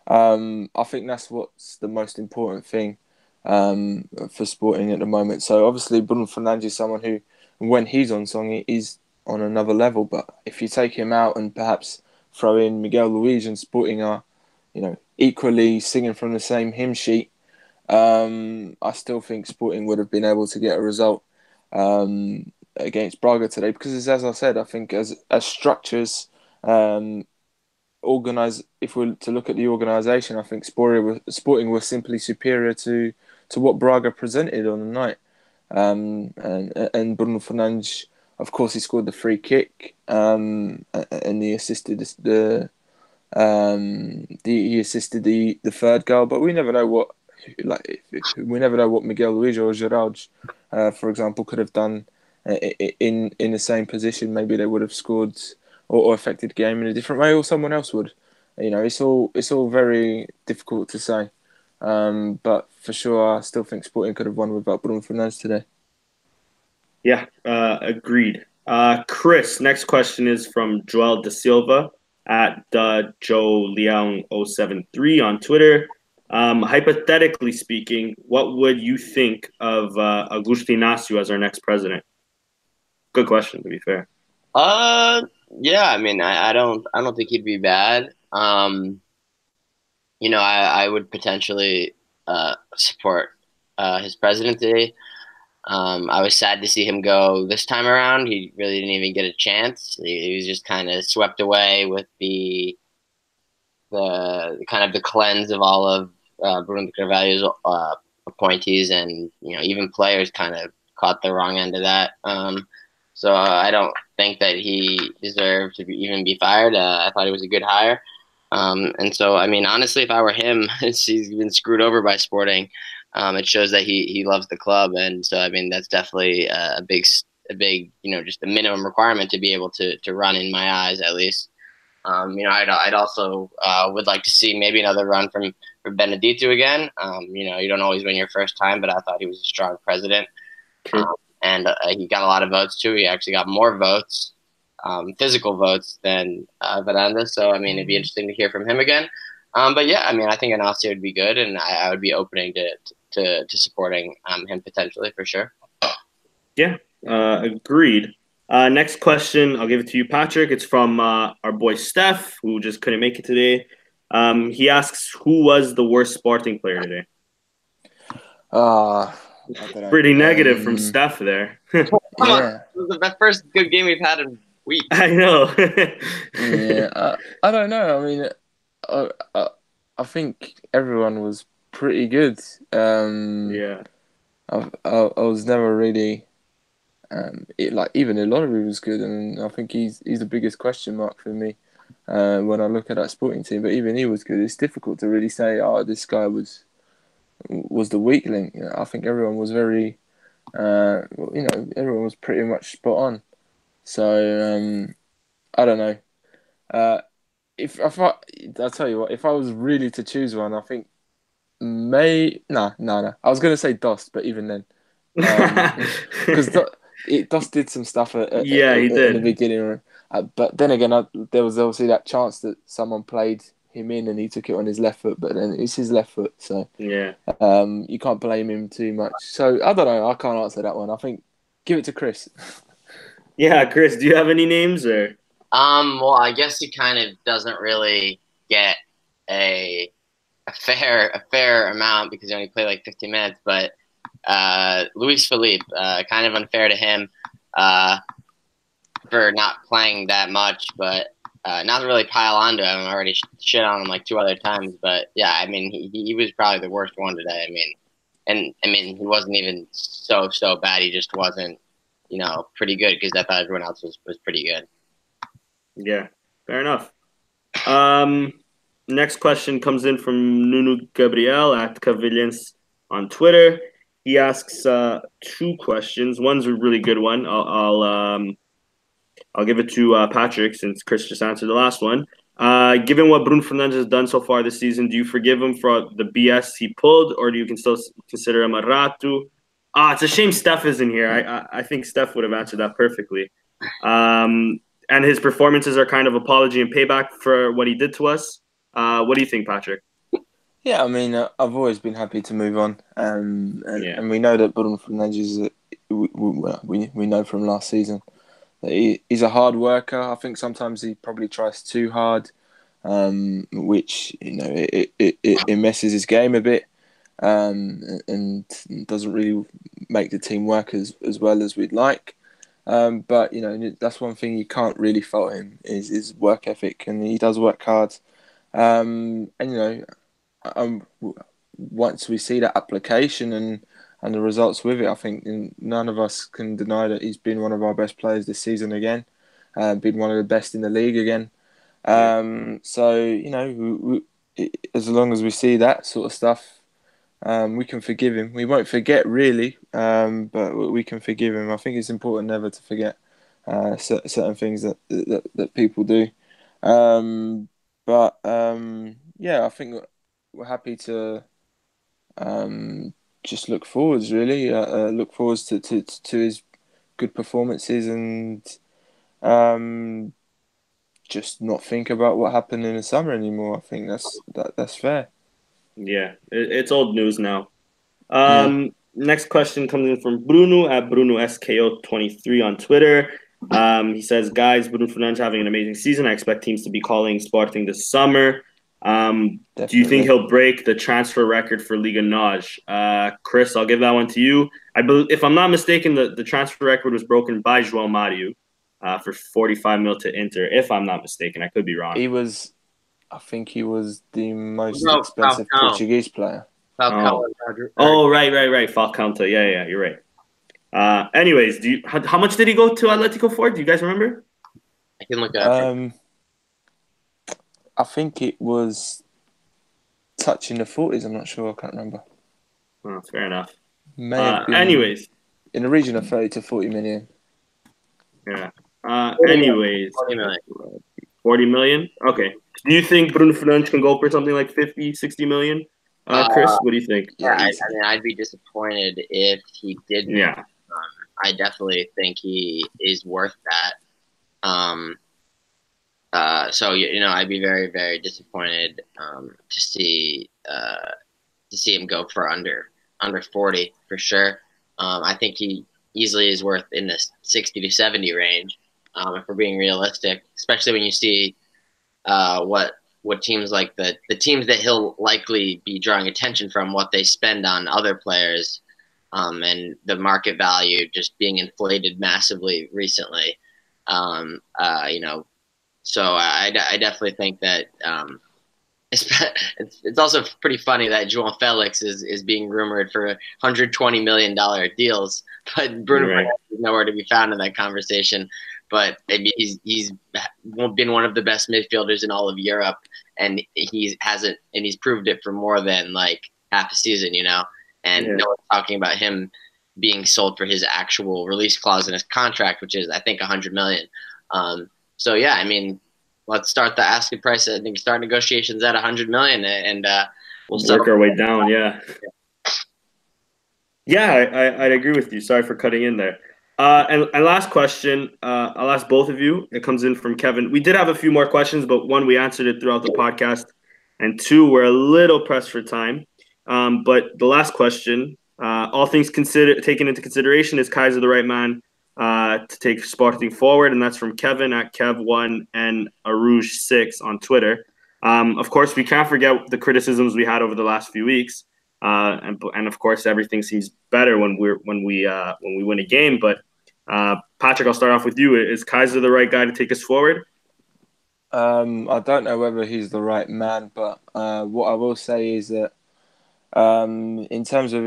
I think that's what's the most important thing for Sporting at the moment. So obviously Bruno Fernandes is someone who, when he's on song, he is on another level. But if you take him out and perhaps throw in Miguel Luis and Sporting are, equally singing from the same hymn sheet, I still think Sporting would have been able to get a result against Braga today, because as I said, I think as structures organise, if we're to look at the organisation, I think Sporting was simply superior to what Braga presented on the night. And Bruno Fernandes, of course, he scored the free kick, and he assisted the third goal. But we never know we never know what Miguel Luis or Gerard, for example, could have done in the same position. Maybe they would have scored or affected the game in a different way, or someone else would. It's all very difficult to say. But for sure, I still think Sporting could have won without Bruno Fernandes today. Yeah, agreed. Chris, next question is from Joel Da Silva at Joe Leong 073 on Twitter. Hypothetically speaking, what would you think of Augusto Inácio as our next president? Good question, to be fair. Yeah, I mean, I don't think he'd be bad. I would potentially support his presidency. I was sad to see him go this time around. He really didn't even get a chance. He was just kind of swept away with the kind of the cleanse of all of Bruno Carvalho's appointees, and even players kind of caught the wrong end of that. So I don't think that he deserved to even be fired. I thought he was a good hire. And so, I mean, honestly, if I were him, he's been screwed over by Sporting. It shows that he loves the club, and so I mean that's definitely a big just a minimum requirement to be able to run in my eyes at least. I'd also would like to see maybe another run from Benedito again. You don't always win your first time, but I thought he was a strong president, and he got a lot of votes too. He actually got more votes, physical votes than Fernandes. So I mean, it'd be interesting to hear from him again. But yeah, I mean, I think Inácio would be good, and I would be opening to supporting him potentially for sure. Yeah, agreed. Next question, I'll give it to you, Patrick. It's from our boy Steph, who just couldn't make it today. He asks, who was the worst Sporting player today? Pretty negative from Steph there. Come on, it was the first good game we've had in weeks. I know. Yeah, I don't know. I mean, I think everyone was pretty good. Yeah, I was never really even Ilori was good, and I think he's the biggest question mark for me when I look at that Sporting team. But even he was good. It's difficult to really say, this guy was the weak link. I think everyone was very, everyone was pretty much spot on. So I don't know. I'll tell you what, if I was really to choose one, I think no. I was going to say Dost, but even then, because Dost did some stuff he did in the beginning. But then again, there was obviously that chance that someone played him in and he took it on his left foot, but then it's his left foot, so yeah, you can't blame him too much. So I don't know. I can't answer that one. I think give it to Chris. Yeah, Chris, do you have any names or? Well, I guess he kind of doesn't really get a fair amount because he only played like 15 minutes. But Luis Felipe, kind of unfair to him for not playing that much, but not to really pile onto him. I already shit on him like 2 other times, but yeah, I mean he was probably the worst one today. I mean he wasn't even so bad. He just wasn't pretty good because I thought everyone else was pretty good. Yeah, fair enough. Next question comes in from Nuno Gabriel at Cavillens on Twitter. He asks 2 questions. One's a really good one. I'll give it to Patrick since Chris just answered the last one. Given what Bruno Fernandes has done so far this season, do you forgive him for the BS he pulled, or do you can still consider him a ratu? It's a shame Steph isn't here. I think Steph would have answered that perfectly. And his performances are kind of apology and payback for what he did to us. What do you think, Patrick? Yeah, I mean, I've always been happy to move on, and we know that Bruno Fernandes, we know from last season that he's a hard worker. I think sometimes he probably tries too hard, which it messes his game a bit, and doesn't really make the team work as well as we'd like. But that's one thing you can't really fault him is his work ethic, and he does work hard. Once we see that application and the results with it, I think none of us can deny that he's been one of our best players this season again, been one of the best in the league again. So as long as we see that sort of stuff, We can forgive him. We won't forget really, but we can forgive him. I think it's important never to forget certain things that people do. Yeah, I think we're happy to just look forwards. Really, look forwards to his good performances and just not think about what happened in the summer anymore. I think that's fair. Yeah, it's old news now. Yeah. Next question comes in from Bruno at BrunoSKO23 on Twitter. He says, guys, Bruno Fernandes having an amazing season. I expect teams to be calling Sporting this summer. Do you think he'll break the transfer record for Liga NOS? Chris, I'll give that one to you. If I'm not mistaken, the transfer record was broken by João Mario for 45 mil to Inter. If I'm not mistaken, I could be wrong. I think he was the most No, expensive Falcao. Portuguese player. Falcao. Right. Falcao. Yeah, you're right. Anyways, how much did he go to Atletico for? Do you guys remember? I can look at it. I think it was touching the 40s. I'm not sure. I can't remember. Oh, fair enough. May have been anyways, in the region of 30 to 40 million. Yeah. Anyways, 40 million. Okay. Do you think Bruno Fernandes can go for something like 50, 60 million? Chris, what do you think? Yeah, I mean, I'd be disappointed if he didn't. Yeah. I definitely think he is worth that. So I'd be very, very disappointed to see him go for under 40 for sure. I think he easily is worth in the 60 to 70 range. If we're being realistic, especially when you see what teams like the teams that he'll likely be drawing attention from, what they spend on other players, and the market value just being inflated massively recently. So I definitely think that it's also pretty funny that João Felix is being rumored for $120 million deals, but Bruno Fernandes is nowhere to be found in that conversation. But he's been one of the best midfielders in all of Europe, and he's proved it for more than like half a season, And no one's talking about him being sold for his actual release clause in his contract, which is I think $100 million. So yeah, I mean, let's start the asking price. I think start negotiations at $100 million, and we'll work our way down. Yeah. I'd agree with you. Sorry for cutting in there. And last question, I'll ask both of you. It comes in from Kevin. We did have a few more questions, but one, we answered it throughout the podcast, and two, we're a little pressed for time. But the last question, all things taken into consideration, is Kaiser the right man to take Sporting forward? And that's from Kevin at Kev1 and Arouge6 on Twitter. Of course, we can't forget the criticisms we had over the last few weeks. And of course, everything seems better when we win a game. But Patrick, I'll start off with you. Is Kaiser the right guy to take us forward? I don't know whether he's the right man, but what I will say is that in terms of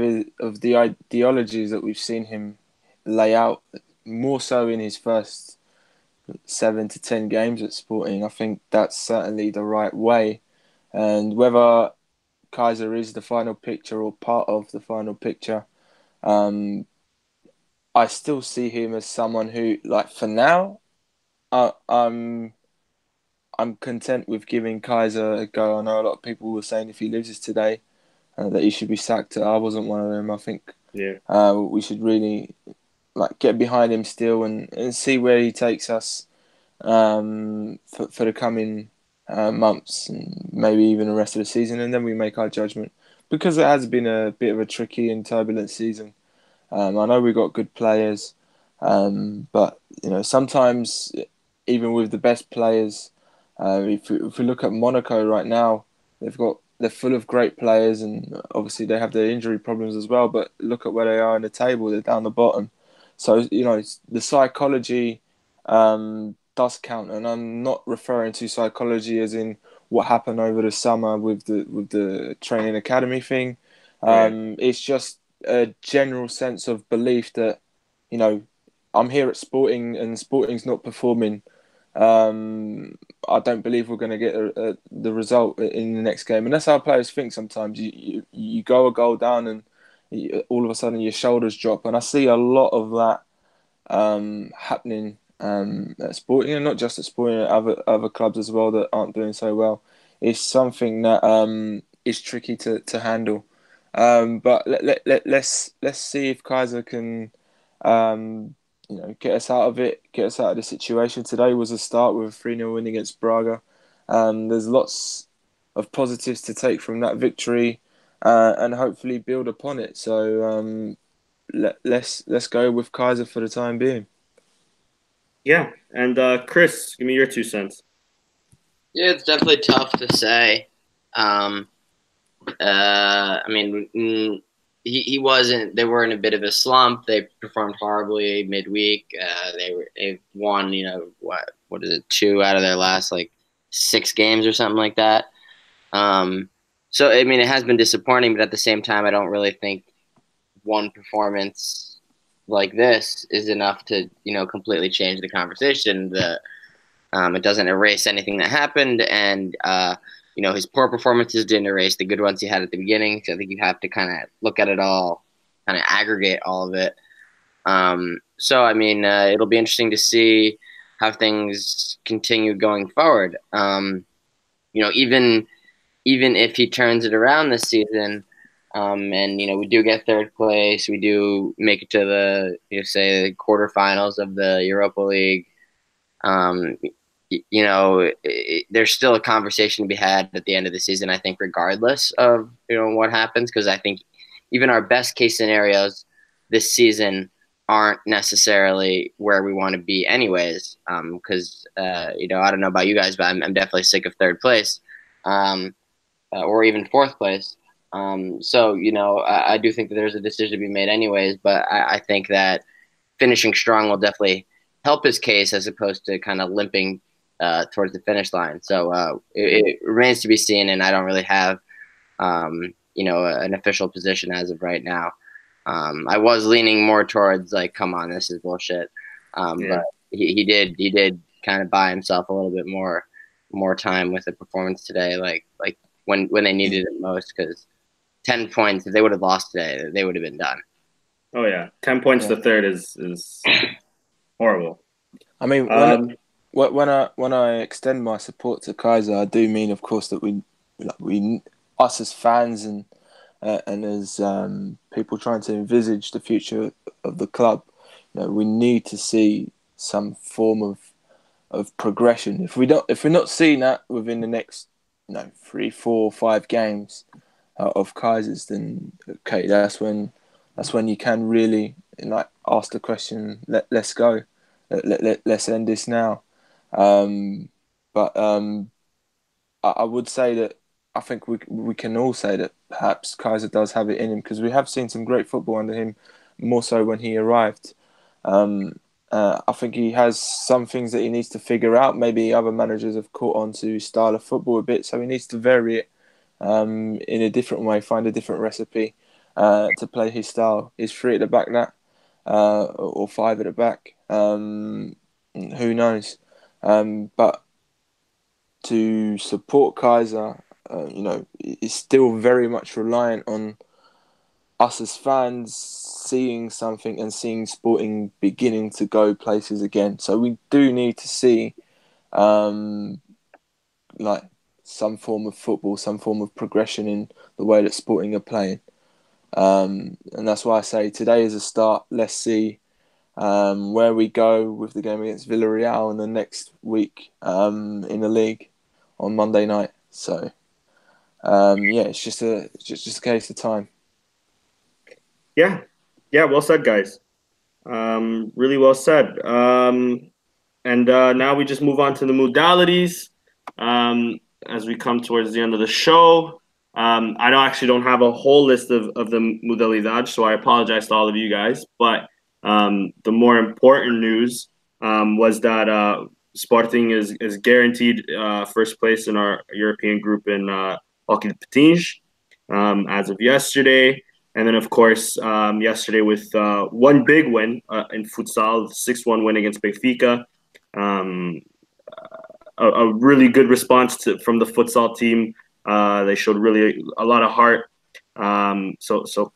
the ideologies that we've seen him lay out, more so in his first 7 to 10 games at Sporting, I think that's certainly the right way. And whether Kaiser is the final picture or part of the final picture, I still see him as someone who, like, for now, I'm content with giving Kaiser a go. I know a lot of people were saying if he loses today that he should be sacked. I wasn't one of them. I think we should really get behind him still and see where he takes us for the coming months and maybe even the rest of the season, and then we make our judgment, because it has been a bit of a tricky and turbulent season. I know we've got good players, but sometimes even with the best players, if we look at Monaco right now, they're full of great players, and obviously they have their injury problems as well. But look at where they are in the table; they're down the bottom. So the psychology does count, and I'm not referring to psychology as in what happened over the summer with the training academy thing. It's just a general sense of belief that I'm here at Sporting and Sporting's not performing I don't believe we're going to get the result in the next game. And that's how players think sometimes. You go a goal down and all of a sudden your shoulders drop. And I see a lot of that happening at Sporting, and not just at Sporting, at other clubs as well that aren't doing so well. It's something that is tricky to handle. But let's see if Kaiser can get us out of it, get us out of the situation. Today was a start with a 3-0 win against Braga. There's lots of positives to take from that victory and hopefully build upon it. So let's go with Kaiser for the time being. Yeah, and Chris, give me your 2 cents. Yeah, it's definitely tough to say. I mean, he wasn't. They were in a bit of a slump. They performed horribly midweek. They won, what is it, 2 out of their last 6 games or something like that. So I mean, it has been disappointing, but at the same time, I don't really think one performance like this is enough to completely change the conversation. It doesn't erase anything that happened, and his poor performances didn't erase the good ones he had at the beginning. So I think you have to kind of look at it all, kind of aggregate all of it. So I mean, it'll be interesting to see how things continue going forward. Even if he turns it around this season, and we do get 3rd place, we do make it to the the quarterfinals of the Europa League. There's still a conversation to be had at the end of the season, I think, regardless of what happens, because I think even our best case scenarios this season aren't necessarily where we want to be anyways, because I don't know about you guys, but I'm definitely sick of 3rd place, or even 4th place. So I do think that there's a decision to be made anyways, but I think that finishing strong will definitely help his case as opposed to kind of limping towards the finish line. So it remains to be seen, and I don't really have an official position as of right now. I was leaning more towards come on, this is bullshit. But he did kind of buy himself a little bit more time with the performance today, like when they needed it most, because 10 points, if they would have lost today, they would have been done. Oh yeah, 10 points to 3rd is horrible. I mean, when I extend my support to Kaiser, I do mean, of course, that we us as fans and as people trying to envisage the future of the club, we need to see some form of progression. If we're not seeing that within the next 3, 4, 5 games of Kaiser's, then okay, that's when you can really ask the question. Let's go. Let's end this now. But I would say that I think we can all say that perhaps Kaiser does have it in him, because we have seen some great football under him, more so when he arrived. I think he has some things that he needs to figure out. Maybe other managers have caught on to his style of football a bit, so he needs to vary it in a different way, find a different recipe to play his style. Is 3 at the back now, or 5 at the back? Who knows? But to support Kaiser, is still very much reliant on us as fans seeing something and seeing Sporting beginning to go places again. So we do need to see some form of football, some form of progression in the way that Sporting are playing. And that's why I say today is a start. Let's see where we go with the game against Villarreal and the next week in the league on Monday night. So it's just a case of time. Yeah, well said, guys. Really well said. And now we just move on to the modalities as we come towards the end of the show. I don't have a whole list of the modalidades, so I apologize to all of you guys. But the more important news was that Sporting is guaranteed first place in our European group in Hockey de Patins as of yesterday. And then, of course, yesterday with one big win in futsal, 6-1 win against Benfica. a really good response from the futsal team. They showed really a lot of heart. So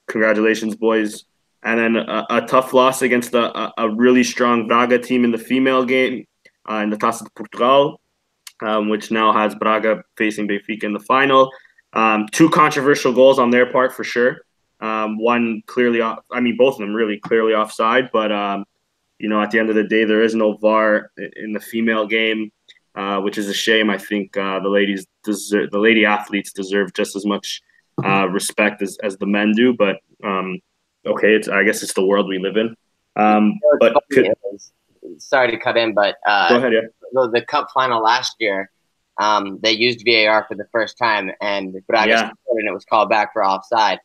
congratulations, boys. And then a tough loss against a really strong Braga team in the female game in the Taça de Portugal, which now has Braga facing Benfica in the final. Two controversial goals on their part for sure. One clearly off. I mean, both of them really clearly offside. But you know, at the end of the day, there is no VAR in the female game, which is a shame. I think the lady athletes deserve just as much respect as the men do. But okay, I guess it's the world we live in. Sorry to cut in, but go ahead. Yeah. The cup final last year, they used VAR for the first time, and Braga scored, and it was called back for offside.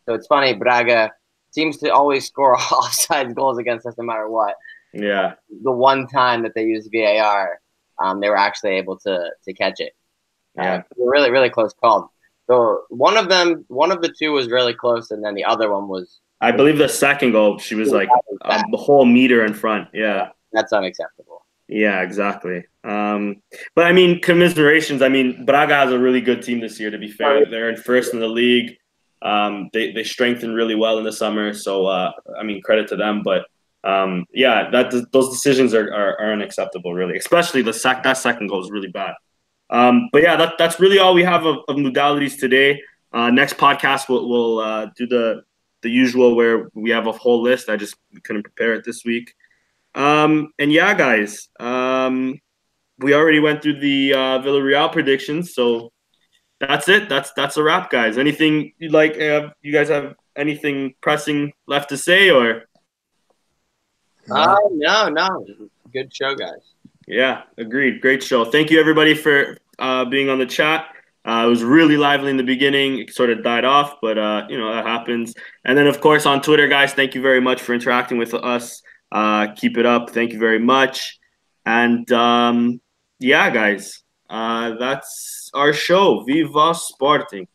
So it's funny, Braga seems to always score offside goals against us no matter what. Yeah. The one time that they used VAR, they were actually able to catch it. Yeah. Really, really close call. So one of the two was really close, and then the other one was. I believe the second goal, she was like the whole meter in front. Yeah. That's unacceptable. Yeah, exactly. But I mean, commiserations. I mean, Braga has a really good team this year. To be fair, they're in first in the league. They strengthened really well in the summer. So I mean, credit to them. But yeah, those decisions are unacceptable, really. Especially that second goal is really bad. But yeah, that's really all we have of modalities today. Next podcast we'll do the usual where we have a whole list. I just couldn't prepare it this week. And yeah, guys, we already went through the Villarreal predictions, so that's it. That's a wrap, guys. Anything you'd like? You guys have anything pressing left to say, or? No. Good show, guys. Yeah, agreed. Great show. Thank you, everybody, for being on the chat. It was really lively in the beginning. It sort of died off, but you know, that happens. And then, of course, on Twitter, guys, thank you very much for interacting with us. Keep it up. Thank you very much. And yeah, guys, that's our show. Viva Sporting.